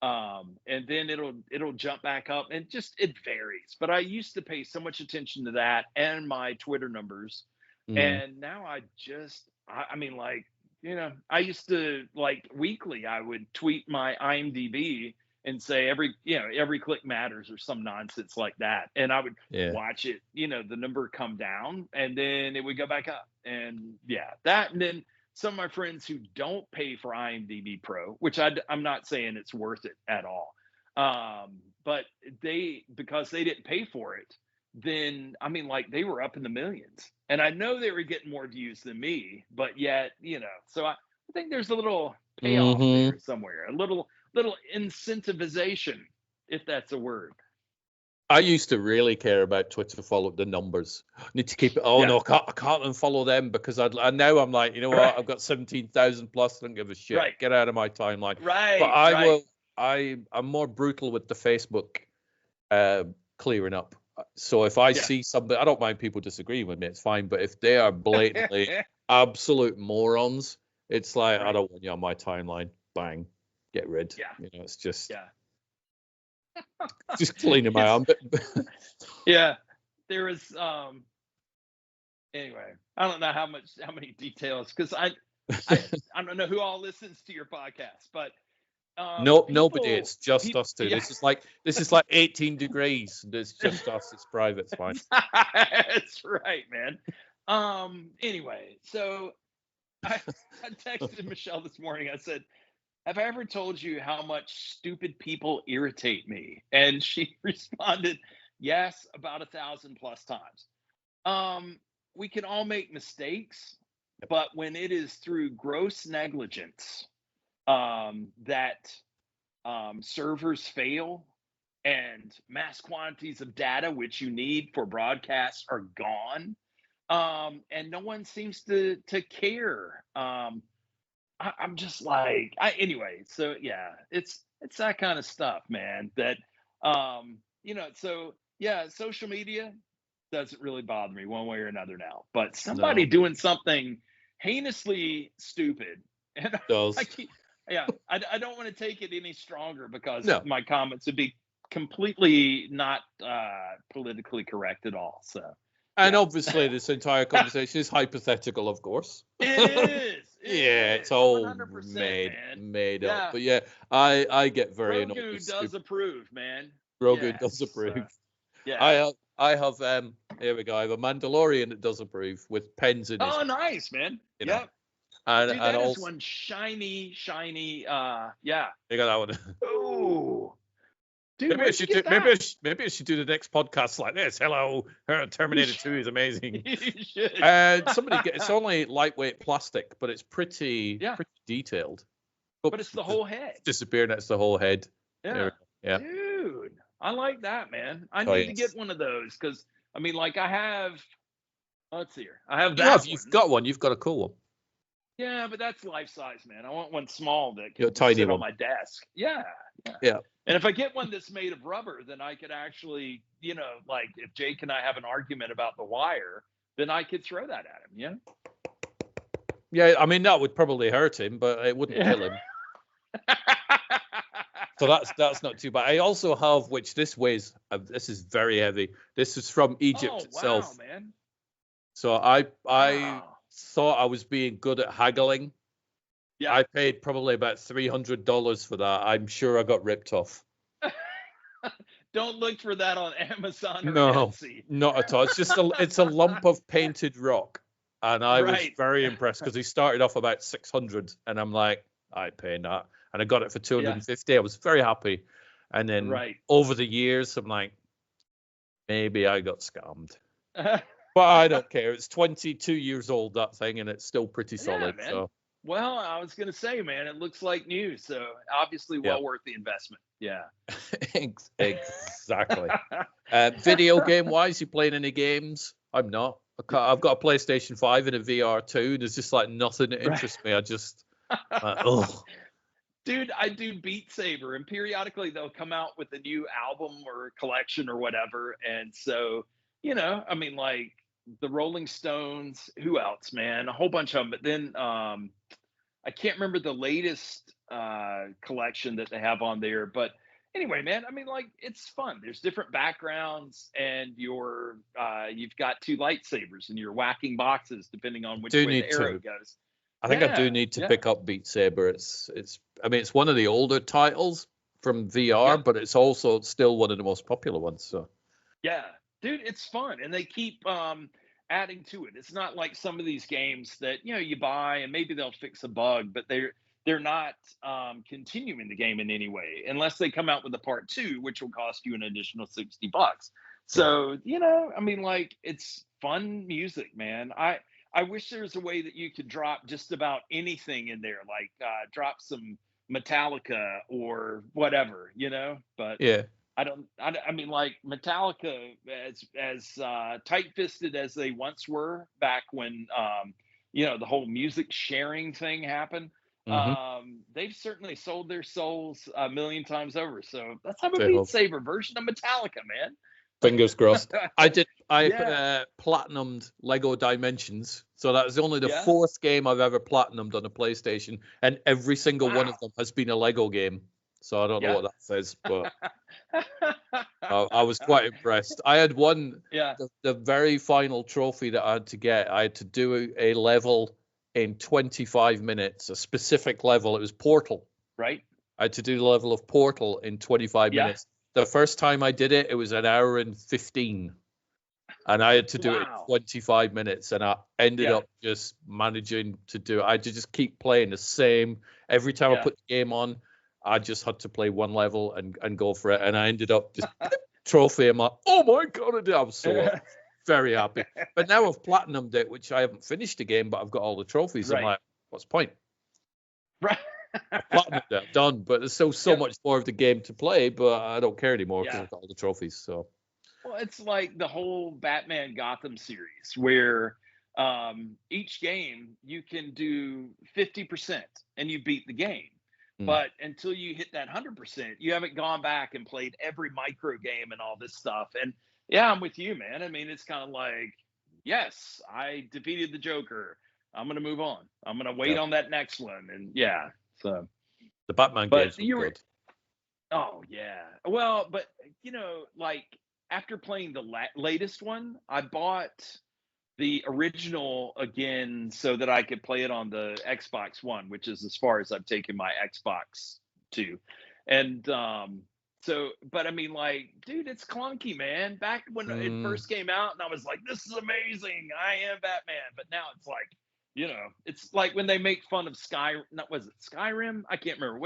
And then it'll jump back up, and it varies. But I used to pay so much attention to that and my Twitter numbers. And now I used to, like, weekly, I would tweet my IMDb and say every click matters or some nonsense like that. And I would watch it, the number come down, and then it would go back up. And that, and then some of my friends who don't pay for IMDb Pro, which I'm not saying it's worth it at all. But because they didn't pay for it, then they were up in the millions, and I know they were getting more views than me, but yet, so I think there's a little payoff there somewhere, a little incentivization, if that's a word. I used to really care about Twitter follow the numbers. I need to keep it. No, I can't unfollow them because and now I'm like, what? I've got 17,000 plus. I don't give a shit. Get out of my timeline. But I'm more brutal with the Facebook clearing up. So if I see somebody, I don't mind people disagreeing with me. It's fine. But if they are blatantly absolute morons, it's like, I don't want you on my timeline. Bang, get rid. It's just. Just clean them out. There was anyway, I don't know how many details, because I don't know who all listens to your podcast, but nobody. It's just us two. This is like 18 degrees. It's just us. It's private. It's fine. That's right, man. Anyway, so I texted Michelle this morning. I said, have I ever told you how much stupid people irritate me? And she responded, yes, about 1,000 plus times. We can all make mistakes, but when it is through gross negligence that servers fail and mass quantities of data which you need for broadcasts are gone, and no one seems to care. I'm just like, anyway, so it's that kind of stuff, man, that, social media doesn't really bother me one way or another now, but somebody doing something heinously stupid, and I don't want to take it any stronger because No. my comments would be completely not politically correct at all. So. And obviously, this entire conversation is hypothetical, of course. It is. It's all 100%, made up. Yeah. But yeah, I get very annoyed. Grogu does approve, man. Grogu does approve. Yeah. I have here we go. I have a Mandalorian that does approve with pens in his. Oh, nice, man. Yep. And Dude, that and is also, one shiny. Yeah. You got that one. Oh. Dude, maybe I should do the next podcast like this. Hello, Terminator 2 is amazing. You should. It's only lightweight plastic, but it's pretty detailed. But it's the whole head. Disappearing, that's the whole head. Yeah. Dude, I like that, man. I need to get one of those because I mean, like I have. Let's see here. I have that. You've got one. You've got a cool one. Yeah, but that's life size, man. I want one small that can sit on my desk. Yeah. And if I get one that's made of rubber, then I could actually, like if Jake and I have an argument about the wire, then I could throw that at him. Yeah. Yeah, I mean that would probably hurt him, but it wouldn't kill him. So that's not too bad. I also have, which this weighs. This is very heavy. This is from Egypt itself. Wow, man. So I thought I was being good at haggling. Yeah. I paid probably about $300 for that. I'm sure I got ripped off. Don't look for that on Amazon or Etsy. Not at all. It's just it's a lump of painted rock. And I was very impressed because he started off about 600 and I'm like, I ain't paying that. And I got it for 250. I was very happy. And then over the years, I'm like, maybe I got scammed. But I don't care. It's 22 years old, that thing, and it's still pretty solid. Man. So. Well, I was going to say, man, it looks like new. So obviously well worth the investment. Yeah. Exactly. Video game-wise, you playing any games? I'm not. I've got a PlayStation 5 and a VR 2. There's just like nothing that interests me. I just, Dude, I do Beat Saber, and periodically they'll come out with a new album or collection or whatever. And so, I mean, like the Rolling Stones, who else, man? A whole bunch of them. But then I can't remember the latest collection that they have on there. But anyway, man, I mean, like it's fun. There's different backgrounds, and you've got two lightsabers, and you're whacking boxes depending on which way the arrow goes. I think I do need to pick up Beat Saber. It's one of the older titles from VR, but it's also still one of the most popular ones. So yeah, dude, it's fun, and they keep adding to it. It's not like some of these games that you buy and maybe they'll fix a bug, but they're not continuing the game in any way unless they come out with a part 2, which will cost you an additional $60. So I mean, like it's fun music, man. I wish there was a way that you could drop just about anything in there, like drop some Metallica or whatever, but I mean, like Metallica, as tight-fisted as they once were back when, the whole music sharing thing happened, they've certainly sold their souls a million times over. So let's have a Beat Saber version of Metallica, man. Fingers crossed. I platinumed Lego Dimensions, so that was only the 4th game I've ever platinumed on a PlayStation, and every single one of them has been a Lego game. So I don't know what that says, but I was quite impressed. I had one, the very final trophy that I had to get. I had to do a level in 25 minutes, a specific level. It was Portal. Right. I had to do the level of Portal in 25 minutes. The first time I did it, it was an hour and 15. And I had to do it in 25 minutes. And I ended up just managing to do it. I had to just keep playing the same. Every time I put the game on, I just had to play one level and go for it. And I ended up just trophy. I'm like, oh my God, I was so very happy. But now I've platinumed it, which I haven't finished the game, but I've got all the trophies. I'm like, what's the point? Right. Platinumed it, done. But there's still so much more of the game to play, but I don't care anymore because I've got all the trophies. So, well, it's like the whole Batman Gotham series where each game you can do 50% and you beat the game. But until you hit that 100%, you haven't gone back and played every micro game and all this stuff. And I'm with you, man. I mean, it's kind of like, yes, I defeated the Joker. I'm going to move on. I'm going to wait on that next one. And so. The Batman But games were good. Oh yeah. Well, but like after playing the latest one, I bought the original again so that I could play it on the Xbox One, which is as far as I've taken my Xbox to. And so, but I mean, like, dude, it's clunky, man. Back when it first came out, and I was like, this is amazing. I am Batman. But now it's like, it's like when they make fun of was it Skyrim? I can't remember.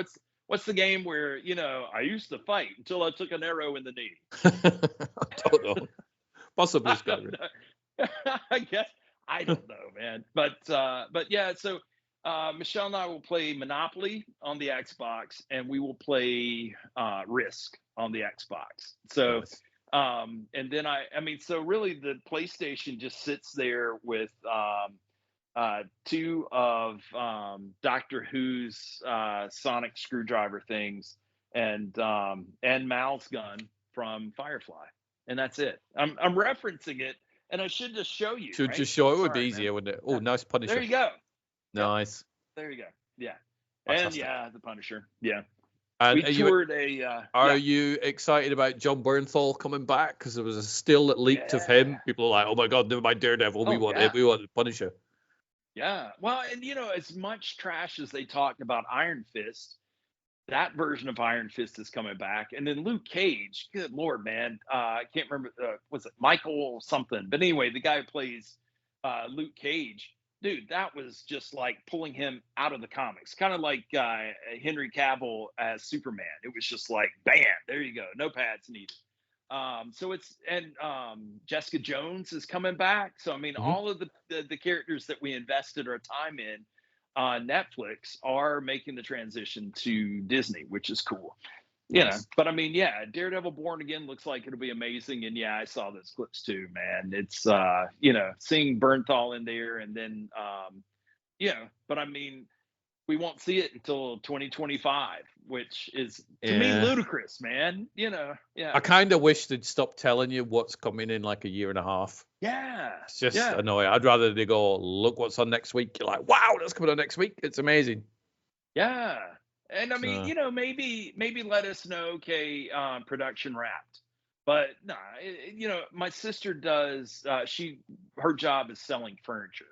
What's the game where, I used to fight until I took an arrow in the knee? I don't know. Possibly Skyrim. I guess I don't know, man. But yeah, so Michelle and I will play Monopoly on the Xbox, and we will play Risk on the Xbox. So Nice. and then I mean, so really the PlayStation just sits there with two of Doctor Who's sonic screwdriver things and Mal's gun from Firefly, and that's it. I'm referencing it. And I should just show you. Should right? just show it would be Sorry, easier, man. wouldn't it? Oh, nice Punisher. There you go. Nice. Yep. There you go. Yeah. Fantastic. And yeah, the Punisher. Yeah. And we toured are you excited about John Bernthal coming back? Because there was a still that leaked of him. People are like, "Oh my God, never mind Daredevil. We want it. We want the Punisher." Yeah. Well, and as much trash as they talked about Iron Fist, that version of Iron Fist is coming back. And then Luke Cage, good Lord, man. I can't remember. Was it Michael something? But anyway, the guy who plays Luke Cage, dude, that was just like pulling him out of the comics. Kind of like Henry Cavill as Superman. It was just like, bam, there you go. No pads needed. So Jessica Jones is coming back. So, I mean, all of the characters that we invested our time in on Netflix are making the transition to Disney, which is cool. But I mean, yeah, Daredevil Born Again looks like it'll be amazing. And yeah, I saw those clips too, man. It's, seeing Bernthal in there and then, but I mean, we won't see it until 2025, which is to me ludicrous, man. Yeah. I kind of wish they'd stop telling you what's coming in like a year and a half. Yeah. It's just annoying. I'd rather they go, look what's on next week. You're like, wow, that's coming on next week. It's amazing. Yeah. And I mean, maybe let us know, okay, production wrapped. But no, my sister does, her job is selling furniture.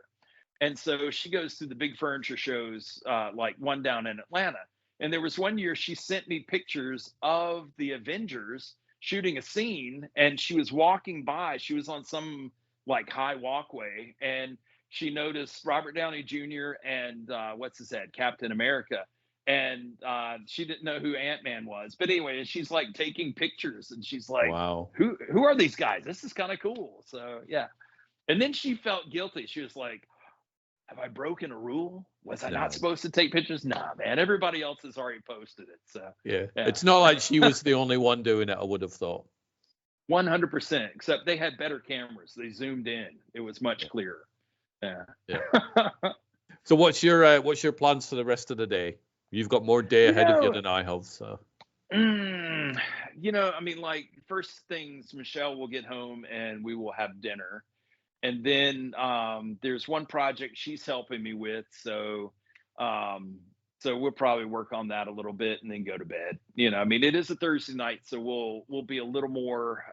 And so she goes to the big furniture shows, like one down in Atlanta. And there was one year she sent me pictures of the Avengers shooting a scene, and she was walking by. She was on some like high walkway, and she noticed Robert Downey Jr. and Captain America. And she didn't know who Ant-Man was. But anyway, she's like taking pictures, and she's like, wow, who are these guys? This is kind of cool. So yeah. And then she felt guilty. She was like, have I broken a rule? Was I not supposed to take pictures? Nah, man. Everybody else has already posted it. So yeah. It's not like she was the only one doing it, I would have thought. 100%. Except they had better cameras. They zoomed in. It was much clearer. Yeah. So what's your plans for the rest of the day? You've got more day ahead of you than I have. So. I mean, like first things, Michelle will get home and we will have dinner. And then there's one project she's helping me with, so we'll probably work on that a little bit and then go to bed. I mean, it is a Thursday night, so we'll be a little more,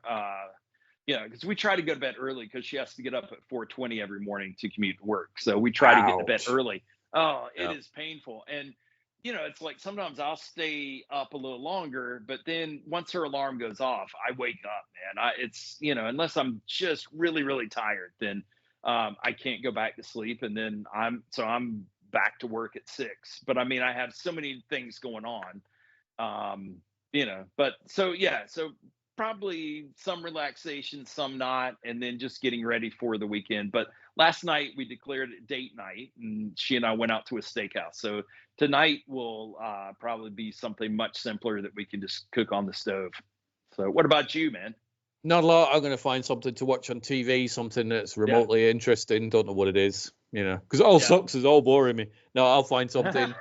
because we try to go to bed early because she has to get up at 4:20 every morning to commute to work. So we try to get to bed early. Oh, it is painful, and it's like sometimes I'll stay up a little longer, but then once her alarm goes off, I wake up, man. It's, unless I'm just really, really tired, then I can't go back to sleep. And then I'm back to work at 6. But I mean, I have so many things going on, but so probably some relaxation, some not, and then just getting ready for the weekend. But last night we declared it date night, and she and I went out to a steakhouse. So tonight will probably be something much simpler that we can just cook on the stove. So what about you, man? Not a lot. I'm going to find something to watch on TV, something that's remotely interesting. Don't know what it is, because it all sucks. It's all boring me. No, I'll find something.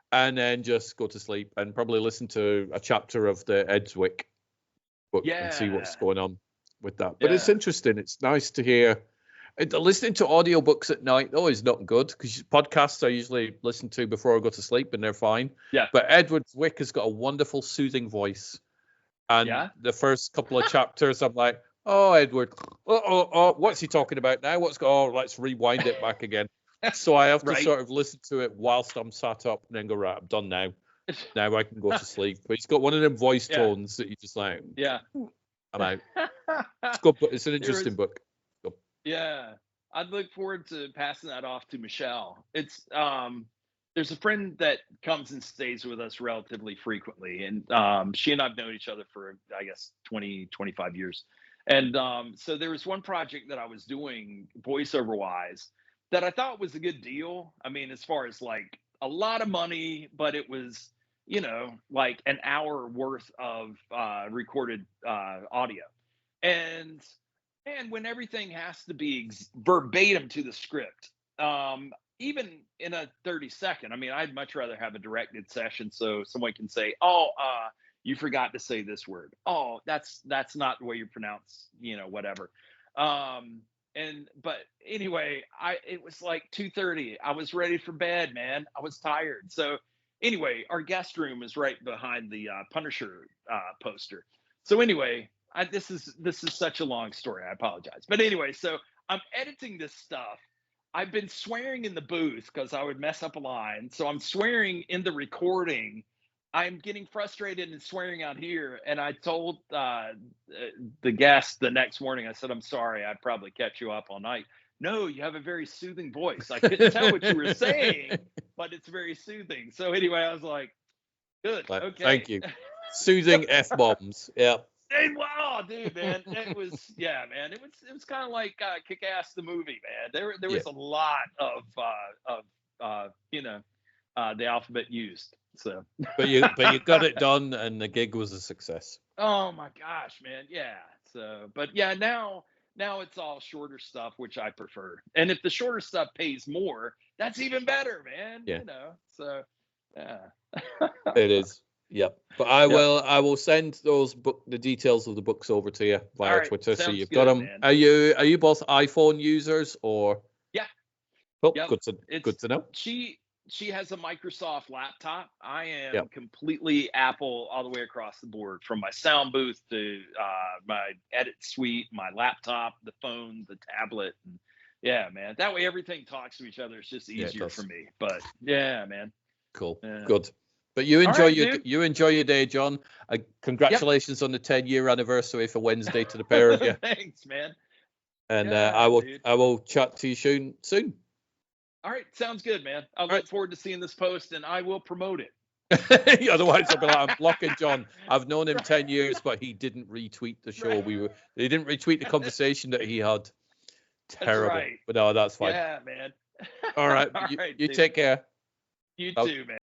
And then just go to sleep and probably listen to a chapter of the Edswick book and see what's going on with that. But it's interesting. It's nice to hear Listening to audiobooks at night, though, is not good because podcasts I usually listen to before I go to sleep and they're fine. Yeah. But Edward Zwick has got a wonderful, soothing voice. And the first couple of chapters, I'm like, oh, Edward, what's he talking about now? Let's rewind it back again. So I have to sort of listen to it whilst I'm sat up and then go, right, I'm done now. Now I can go to sleep. But he's got one of them voice tones that you just like, I'm out. It's good, but it's an interesting book. Yeah, I'd look forward to passing that off to Michelle. It's there's a friend that comes and stays with us relatively frequently, and she and I've known each other for, I guess, 25 years. And so there was one project that I was doing voiceover wise that I thought was a good deal. I mean, as far as like a lot of money, but it was, you know, like an hour worth of recorded audio. And when everything has to be verbatim to the script, even in a 30-second, I mean, I'd much rather have a directed session so someone can say, oh, you forgot to say this word. Oh, that's not the way you pronounce, you know, whatever. But anyway, it was like 2:30. I was ready for bed, man. I was tired. So anyway, our guest room is right behind the Punisher poster. So anyway, this is such a long story. I apologize. But anyway, so I'm editing this stuff. I've been swearing in the booth because I would mess up a line. So I'm swearing in the recording. I'm getting frustrated and swearing out here. And I told the guest the next morning, I said, I'm sorry, I probably kept you up all night. No, you have a very soothing voice. I couldn't tell what you were saying, but it's very soothing. So anyway, I was like, good. Okay. Thank you. Soothing F-bombs. Yeah. Wow, dude, man, it was man. It was kind of like Kick-Ass the movie, man. There was a lot of the alphabet used. So, but you got it done, and the gig was a success. Oh my gosh, man, yeah. So, but yeah, now it's all shorter stuff, which I prefer. And if the shorter stuff pays more, that's even better, man. Yeah. You know, so yeah. It is. Yep. But I will send the details of the books over to you via Twitter, so you've got them. Man. Are you both iPhone users or? Yeah. Oh, good to know. She has a Microsoft laptop. I am completely Apple all the way across the board, from my sound booth to my edit suite, my laptop, the phone, the tablet. And yeah, man. That way everything talks to each other. It's just easier for me. But yeah, man. Cool. Yeah. Good. But you enjoy your day, John. Congratulations on the 10-year anniversary for Wednesday to the pair of you. Thanks, man. And I will chat to you soon. All right, sounds good, man. I look forward to seeing this post, and I will promote it. Otherwise, I'll be like, I'm blocking John. I've known him 10 years, but he didn't retweet the show. He didn't retweet the conversation that he had. Terrible. But no, that's fine. Yeah, man. All right. You take care. You too, man.